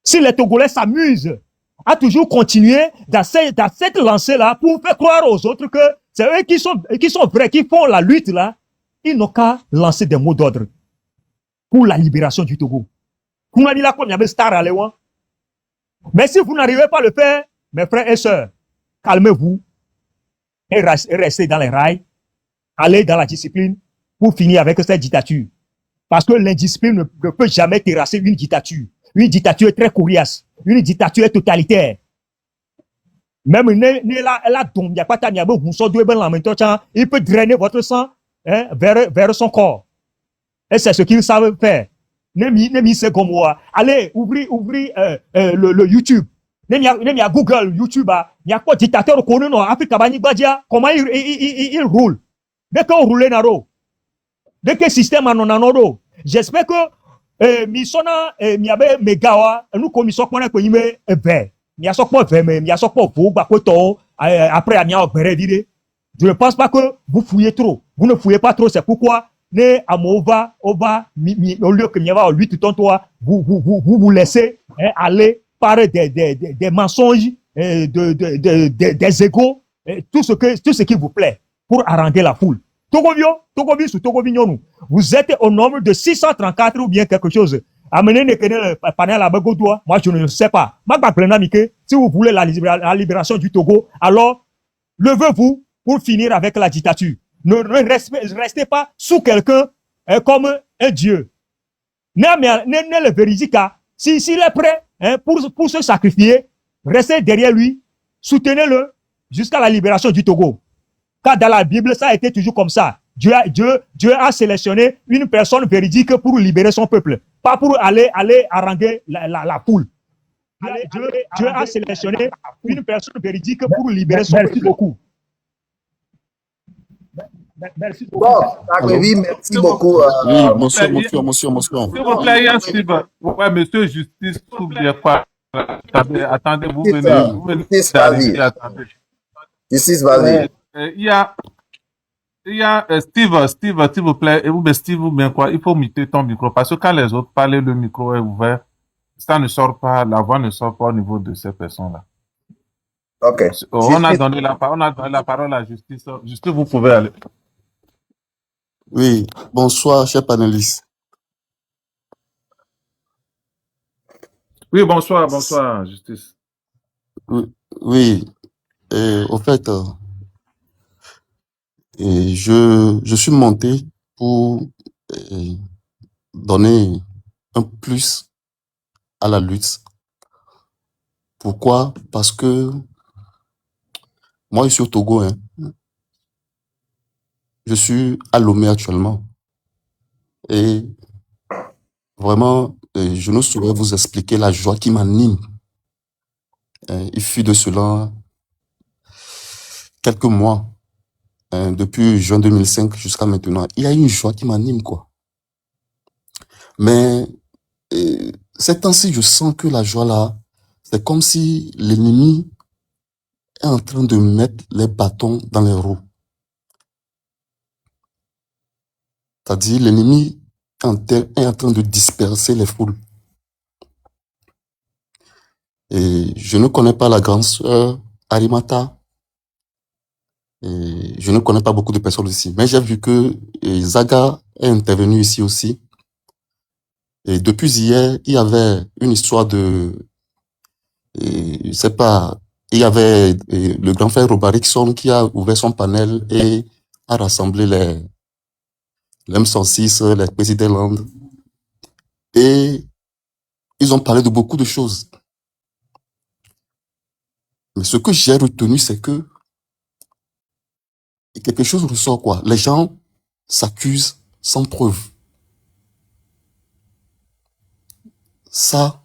Si les Togolais s'amusent à toujours continuer dans cette lancée-là pour faire croire aux autres que c'est eux qui sont vrais, qui font la lutte là, ils n'ont qu'à lancer des mots d'ordre pour la libération du Togo. Mais si vous n'arrivez pas à le faire, mes frères et sœurs, calmez-vous et restez dans les rails, allez dans la discipline pour finir avec cette dictature. Parce que l'indiscipline ne peut jamais terrasser une dictature. Une dictature est très coriace. Une dictature est totalitaire. Même il peut drainer votre sang vers son corps. Et c'est ce qu'ils savent faire. Allez, ouvrez le YouTube. Google, YouTube. Il y a quoi dictateur au Congo, Afrique, comment il roule. Dès qu'on roule, dès que le système en a, j'espère que Misona, Miabe, Megawa, nous commissions qu'on a connu, il y a pas après, je ne pense pas que vous fouillez trop. Vous ne fouillez pas trop, c'est pourquoi au lieu que vous laissez aller par des mensonges, des égos, tout ce qui vous plaît pour haranguer la foule. Vous êtes au nombre de 634 ou bien quelque chose. Amenez le panel à Bagodoua, moi je ne sais pas. Si vous voulez la libération du Togo, alors levez-vous pour finir avec la dictature. Ne restez pas sous quelqu'un comme un dieu. Ne le véridique. S'il est prêt pour se sacrifier, restez derrière lui, soutenez-le jusqu'à la libération du Togo. Car dans la Bible, ça a été toujours comme ça. Dieu a sélectionné une personne véridique pour libérer son peuple, pas pour aller haranguer la foule. Dieu a sélectionné une personne véridique pour libérer son peuple. Merci beaucoup. Merci beaucoup. Bon, oui, merci beaucoup. Oui, monsieur. S'il vous plaît, Yann Steve. Ouais, monsieur Justice, n'oubliez pas. Attendez, vous venez d'arriver. Attendez. Justice, vas-y. Il y a Steve, s'il vous plaît. Steve, ou bien quoi, il faut muter ton micro. Parce que quand les autres parlent, le micro est ouvert. Ça ne sort pas, la voix ne sort pas au niveau de ces personnes-là. Ok. On a donné la parole à Justice. Justice, vous pouvez aller. Oui, bonsoir, chers panélistes. Oui, bonsoir, Justice. Oui, au fait, je suis monté pour donner un plus à la lutte. Pourquoi? Parce que moi, je suis au Togo, hein. Je suis à Lomé actuellement. Et vraiment, je ne saurais vous expliquer la joie qui m'anime. Il fut de cela quelques mois, depuis juin 2005 jusqu'à maintenant. Il y a une joie qui m'anime, quoi. Mais ces temps-ci, je sens que la joie là, c'est comme si l'ennemi est en train de mettre les bâtons dans les roues. C'est-à-dire, l'ennemi est en train de disperser les foules. Et je ne connais pas la grande sœur Arimata, Et je ne connais pas beaucoup de personnes ici, mais j'ai vu que Zaga est intervenu ici aussi. Et depuis hier, il y avait une histoire de, je sais pas, il y avait le grand frère Robarikson qui a ouvert son panel et a rassemblé les M106, les présidents Land. Et ils ont parlé de beaucoup de choses. Mais ce que j'ai retenu, c'est que quelque chose ressort, quoi. Les gens s'accusent sans preuve. Ça,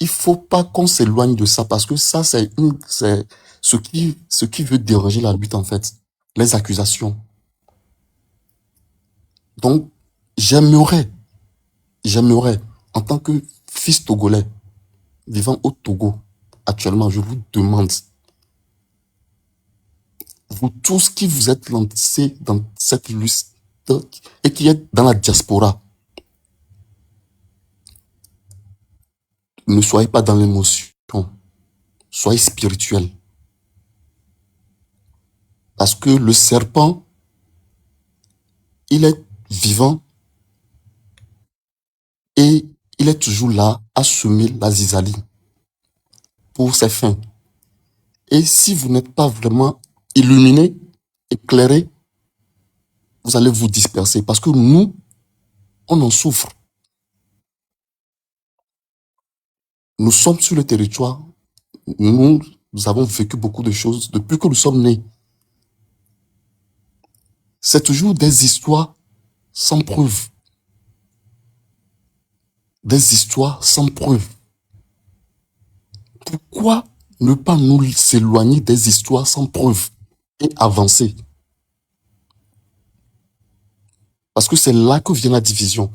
il faut pas qu'on s'éloigne de ça parce que ça, c'est ce qui veut déranger la lutte, en fait. Les accusations. Donc, j'aimerais, en tant que fils togolais, vivant au Togo, actuellement, je vous demande, vous tous qui vous êtes lancés dans cette lutte et qui êtes dans la diaspora, ne soyez pas dans l'émotion, soyez spirituel. Parce que le serpent, il est vivant et il est toujours là à semer la zizanie pour ses fins. Et si vous n'êtes pas vraiment illuminé, éclairé, vous allez vous disperser parce que nous, on en souffre. Nous sommes sur le territoire, nous avons vécu beaucoup de choses depuis que nous sommes nés. C'est toujours des histoires sans preuve. Des histoires sans preuve. Pourquoi ne pas nous s'éloigner des histoires sans preuve et avancer? Parce que c'est là que vient la division.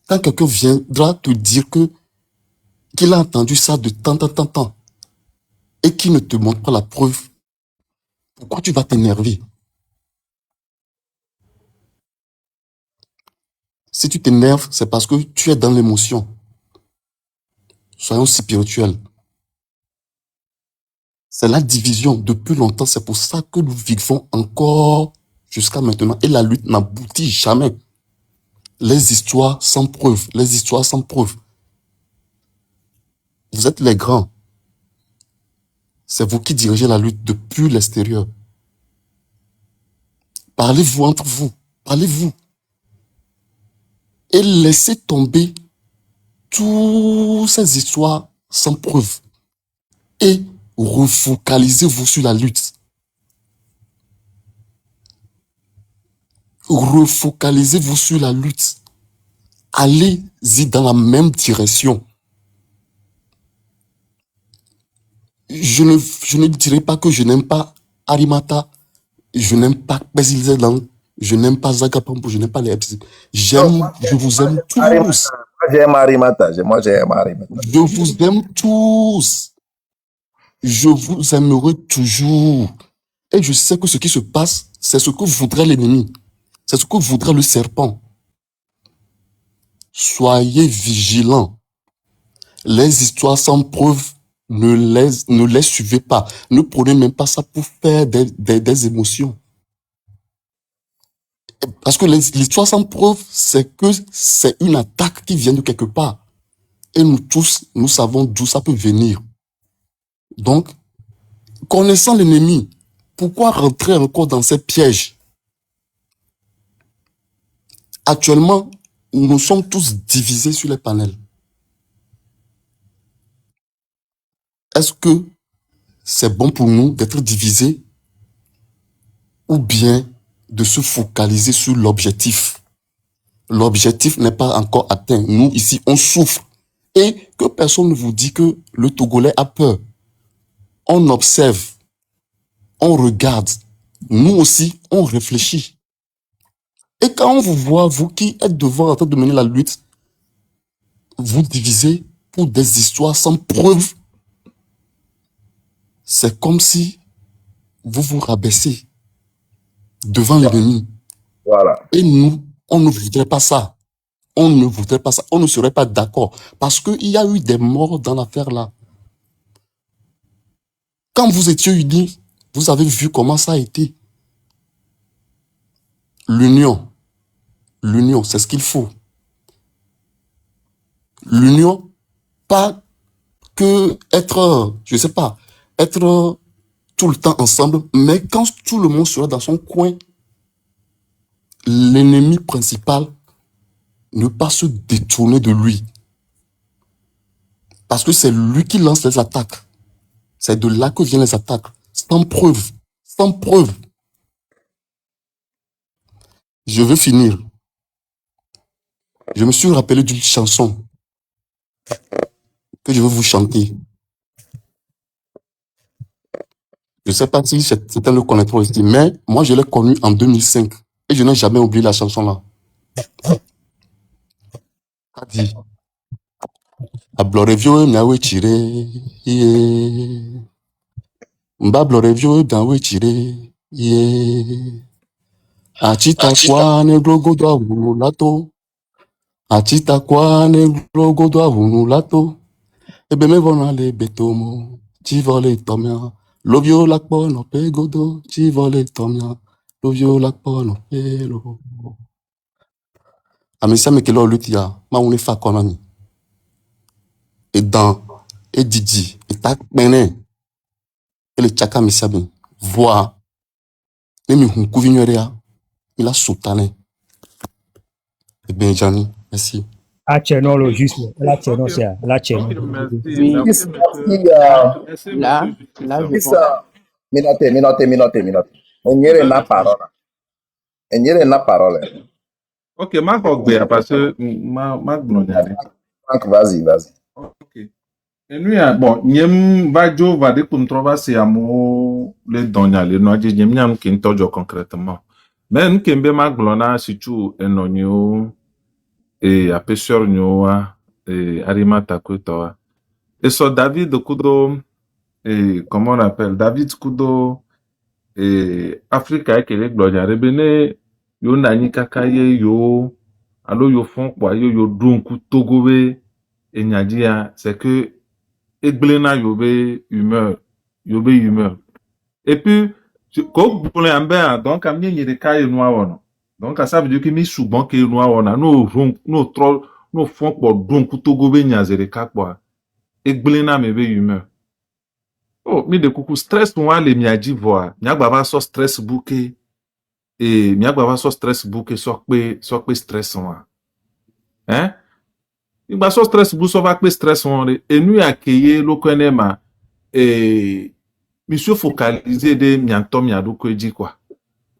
Quand quelqu'un viendra te dire qu'il a entendu ça de tant, et qu'il ne te montre pas la preuve, pourquoi tu vas t'énerver? Si tu t'énerves, c'est parce que tu es dans l'émotion. Soyons spirituels. C'est la division depuis longtemps. C'est pour ça que nous vivons encore jusqu'à maintenant. Et la lutte n'aboutit jamais. Les histoires sans preuve. Les histoires sans preuve. Vous êtes les grands. C'est vous qui dirigez la lutte depuis l'extérieur. Parlez-vous entre vous. Parlez-vous. Et laissez tomber toutes ces histoires sans preuve. Et refocalisez-vous sur la lutte. Refocalisez-vous sur la lutte. Allez-y dans la même direction. Je ne dirai pas que je n'aime pas Arimata, je n'aime pas Bézilzelan, je n'aime pas Zagapampo, je n'aime pas les Epsi. Je vous aime tous. J'aime Arimata. Moi, j'aime Arimata. Je vous aime tous. Je vous aimerai toujours. Et je sais que ce qui se passe, c'est ce que voudrait l'ennemi. C'est ce que voudrait le serpent. Soyez vigilants. Les histoires sans preuve, ne les suivez pas. Ne prenez même pas ça pour faire des émotions. Parce que l'histoire sans preuve, c'est que c'est une attaque qui vient de quelque part. Et nous tous, nous savons d'où ça peut venir. Donc, connaissant l'ennemi, pourquoi rentrer encore dans ces pièges? Actuellement, nous sommes tous divisés sur les panels. Est-ce que c'est bon pour nous d'être divisés ou bien de se focaliser sur l'objectif? L'objectif n'est pas encore atteint. Nous, ici, on souffre. Et que personne ne vous dit que le Togolais a peur. On observe, on regarde. Nous aussi, on réfléchit. Et quand on vous voit, vous qui êtes devant en train de mener la lutte, vous divisez pour des histoires sans preuve, c'est comme si vous vous rabaissez devant l'ennemi. Voilà. Et nous, on ne voudrait pas ça. On ne voudrait pas ça. On ne serait pas d'accord. Parce qu'il y a eu des morts dans l'affaire là. Quand vous étiez unis, vous avez vu comment ça a été. l'union, c'est ce qu'il faut. L'union, pas que être, je sais pas, être tout le temps ensemble, mais quand tout le monde sera dans son coin, l'ennemi principal ne pas se détourner de lui. Parce que c'est lui qui lance les attaques. C'est de là que viennent les attaques. Sans preuve. Sans preuve. Je veux finir. Je me suis rappelé d'une chanson que je veux vous chanter. Je ne sais pas si certains le connaîtront ici, mais moi je l'ai connu en 2005 et je n'ai jamais oublié la chanson-là. Ça dit Ablorevio nawe chire ye Mbablorevio nawe chire ye Achita kwa neglogodo avunu lato Achita kwa neglogodo avunu lato Ebe me vona le betomo Chivole tomia Lovio lakpo no pegodo Chivole tomia Lovio lakpo no pelo Amisa mekelo lutia Ma une fa konani Et dans et Didi et tak mene et le chaka misabi voix et mi hunku vignoria il a soutané et Benjani merci Ah, non, le juste. Là, non, c'est là, non. Ok, merci. Oui. Merci, Merci, monsieur. Là, Merci, là, je monsieur. pense. Minote. Enyere na parola. Enyere na parola. Ok, ma hogbe parce que ma glonyade. Franck, vas-y. Ok. Et nous, bon, nyem vajo va de controverse amo le donyale no aje nyem nyam kin tojo concrètement. Mais nous kembe ma glona situ enonyo et apesor nyoa et arima takutoa. Et so David Kudo et comment on appelle David Kudo et Africa ekele glonyare bene yo nani kakaye yo alo yo fon kwa yo donku togobe et nyadia c'est que Eglena yobe humeur. Et puis, quand vous voulez un bain, donc, à mien, il y a des cailles noires. Donc, ça veut dire que mes souvent que noires, nos trolls, nos fonds, quoi, donc, tout gobe nyazere quoi. Eglena mebe humeur. Oh, mais de coucou, stress, moi, les miadji voir. Miag baba so stress bouquet. Et miag baba so stress bouquet, so que stress, moi. Hein? Il va so stress bouquet, so va que stress, moi. Et nous, accueillir, le connaît, et monsieur focalisé de mianto miado ko dit quoi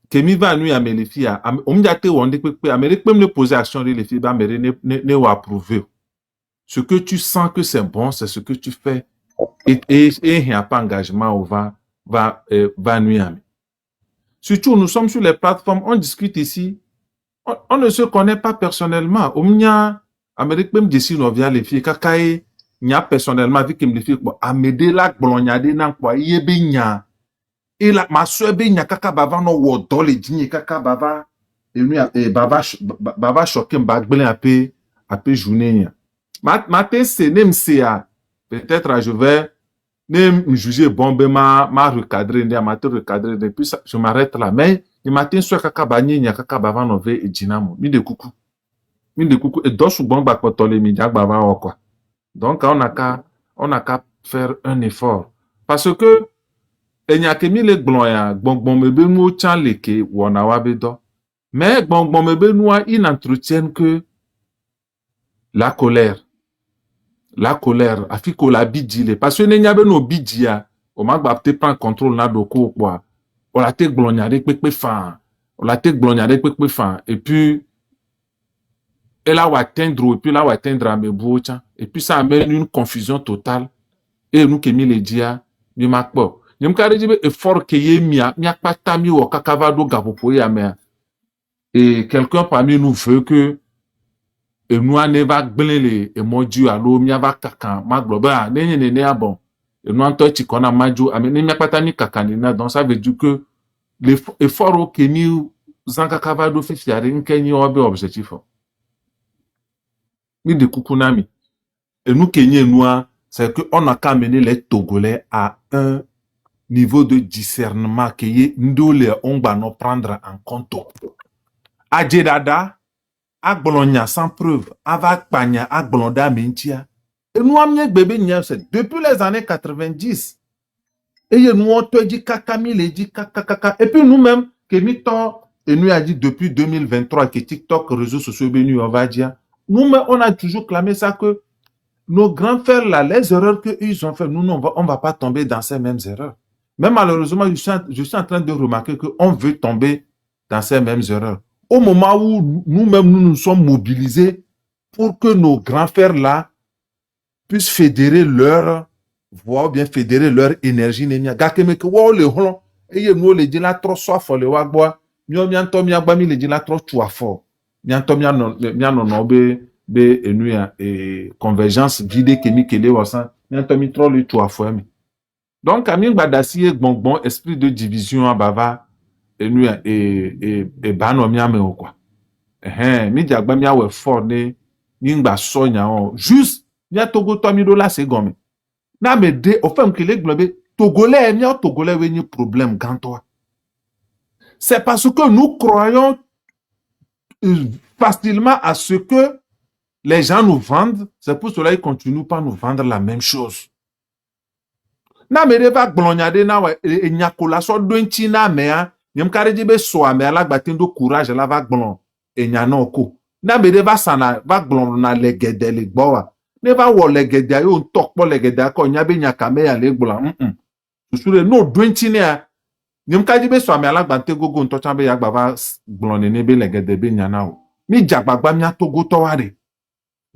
que mi va nu ya melifia on m'a te wonde pe Amérique même le poser action de les filles ba mere ne ou approuver ce que tu sens que c'est bon c'est ce que tu fais et il n'y a pas engagement va nuire. Surtout nous sommes sur les plateformes, on discute ici, on ne se connaît pas personnellement. Omnia Amérique même d'ici nous vient les filles kakaye nya personnellement vu que me fait quoi amede la glonyade na quoi yebe nya et la ma soeur be nya kaka bava no wodo le dini kaka bava et lui et bava choqué mba gbele apé journée nya matin c'est nem c'est peut-être je vais nem juger bon ben ma recadrer ne amateur recadrer depuis ça je m'arrête là mais le matin soir kaka bani nya kaka bava no ve et dinamo mi de coucou et dos bon ba potole mi dia bava o quoi. Donc, on a qu'à faire un effort. Parce que, il n'y a que mille gloya, bon mebe nous tient les que, ou on a wabedo. Mais, bon mebe nous, ils n'entretiennent que la colère. La colère, afiko la bidjile. Parce que, n'y a pas no bidjia, on m'a bapté prendre contrôle na doko, quoi. On l'a te glognade, et puis, elle a atteindre, et puis là, atteindre à mes bouches, et puis ça amène une confusion totale. Et nous, qui mis les dia, mi makbo. N'y a pas de effort que yé mia pas tami ou kakavado gapopo ya mea. Et quelqu'un parmi nous veut que, et nous, on va gbeler les emojis à l'eau, mia va kakan, maglo, bah, ne, bon. Et nous, on toi, tu connais majou, amène, mia pas tami kakanina, donc ça veut dire que, l'effort au kemi, zankakavado fait fiare, n'kenyi obe objectif. Mi de kukunami. Et nous, Kenyans noirs, c'est qu'on a qu'à mener les Togolais à un niveau de discernement que nous les on va nous prendre en compte. Adjedada, Agbolonia sans preuve, Avak Panya, Agbolonda Mentia. Et nous avons bébé depuis les années 90. Et nous avons dit Kakamil, dit Kakakaka. Et puis nous-mêmes, que et nous a dit depuis 2023 que TikTok, réseaux sociaux, on va dire. Nous-mêmes, on a toujours clamé ça que nos grands frères là, les erreurs qu'ils ont fait, nous, on va pas tomber dans ces mêmes erreurs. Mais malheureusement, je suis en train de remarquer qu'on veut tomber dans ces mêmes erreurs. Au moment où nous-mêmes, nous sommes mobilisés pour que nos grands frères là puissent fédérer leur voix, bien fédérer leur énergie. Et nous, les dit là, trop soif, les wagbois, nous, les dit là, trop fort. Et convergence vide chimique et donc Amin Badassi bon esprit de division à Bava et bano miame quoi mi diagba mi awe fort ne ngba sonya on juste mi togo to mi do la c'est gomme na me de o femme que les globe togolais mi togolais we ni problème grand toi c'est parce que nous croyons facilement à ce que les gens nous vendent, c'est pour cela qu'ils continuent pas nous vendre la même chose. Na me deva glonyade na wa nyakola so dointi na mea, nyem kare jibe so ame ala gbatindo courage la va glon enyana oko. Na me deva sana va glon na legede le gbowa. Ne va wo legede yo ntokpo legede ko nyabe nyakame ya le glon. Susure no dointi ne a nyem kare jibe so ame ala gbante gogo ntochambe ya gbava glon ne be legede be nyana o. Mi jagbagba mi atogo to ware.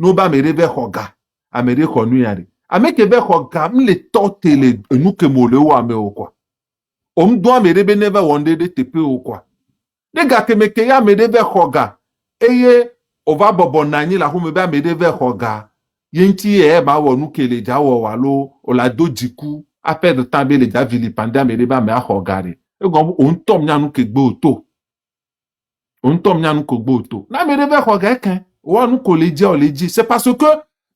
No ba me reve hoga amere konu yare ameke be hoga mle totele enuke mole wa me okwa do me rebe never one day de tepe okwa de ga kemeke ya me reve hoga eye ova bobo nanyi la hu me ba me reve hoga yenti e ma wonu kele ja wo walo ola dojiku ape de tambe le ja vilipanda me reba me hogare e go on tom nyanu ke gbo to on tom nyanu ko gbo to na me reve hoga ken c'est parce que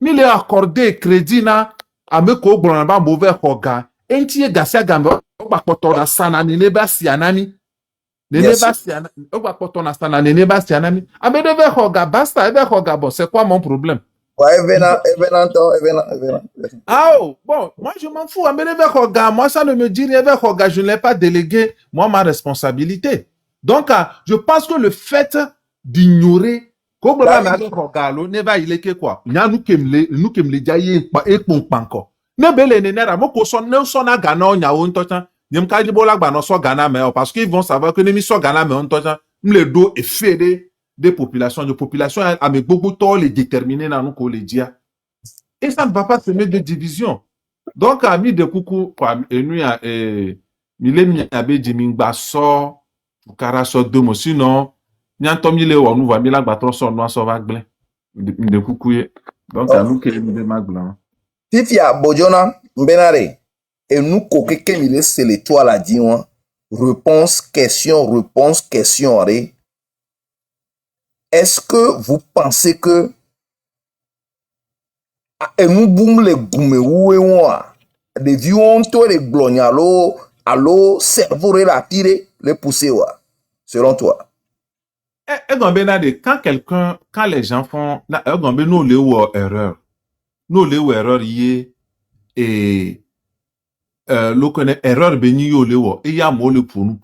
il est accordé crédit na ameko glonaba mauvais hoga enti gasia gambe okpapoto na sana ni neba sianani neba siana okpapoto na sana ni neba sianani amedeve hoga basta ebe hoga bon c'est quoi mon problème ah oh, bon moi je m'en fous amedeve hoga moi ça ne me dit rien ebe hoga je ne l'ai pas délégué moi ma responsabilité donc je pense que le fait d'ignorer Kobo ba na hogalo neba ileke kwa nya nous kemle jaye ekponpanko ne bele ne nera moko so ne so na gana onya wo ntocha nyem ka jibola gba no so gana me parce qu'ils vont savoir que ne mi so gana me ntocha mle do efede des populations a me gbogbo to les déterminer na nous ko le dia et ça ne va pas se mettre de division donc ami de kuku kwa enu ya mile mi abe jimingba so kara so de mo sinon Nyantomile ou nous va bien la battre son noir sur vague de coucouiller. Donc, à nous qui est de maglan. Fifia Bojona Mbenare et nous coquet Kemile c'est les toi la dit réponse question est-ce que vous pensez que et nous boum les goumé ou et moi des vieux ont les glognalo allo cerveau la tirer les pousser selon toi quand les gens font nous les erreur y et le connaît erreur beni yo le wo et ya mo le pour nous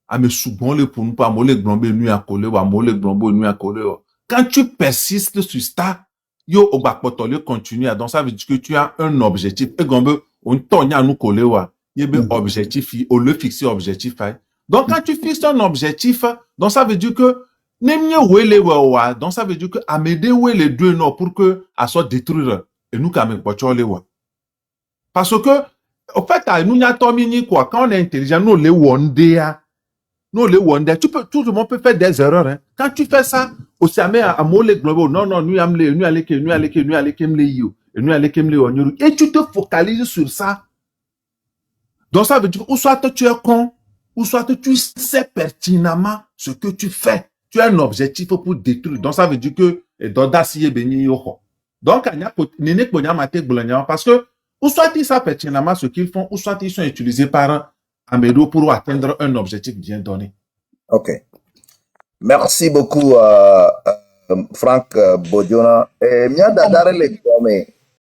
ame souvent le pour nous pas mo le glombe nu à coller wa mo le glombe nu à coller quand tu persistes sur ça yo o ba potole continue donc ça veut dire que tu as un objectif et gombe on tonya nous coller wa yebe objectif au le fixer objectif donc quand tu fixes un objectif donc ça veut dire que donc ça veut dire que Amédée les deux non pour que à soit détruire et nous quand même parce que en fait nous n'y a quoi quand on est intelligent nous les wondea tu peux tout le monde peut faire des erreurs hein. Quand tu fais ça aussi à molé global non nous aller et tu te focalises sur ça donc ça veut dire ou soit tu es con ou soit tu sais pertinemment ce que tu fais. Tu as un objectif pour détruire. Donc, ça veut dire que donc, parce que ou soit ils savent pertinemment ce qu'ils font, ou soit ils sont utilisés par Amédo pour atteindre un objectif bien donné. Ok. Merci beaucoup, Franck Bodiona. Mia dadare le kome.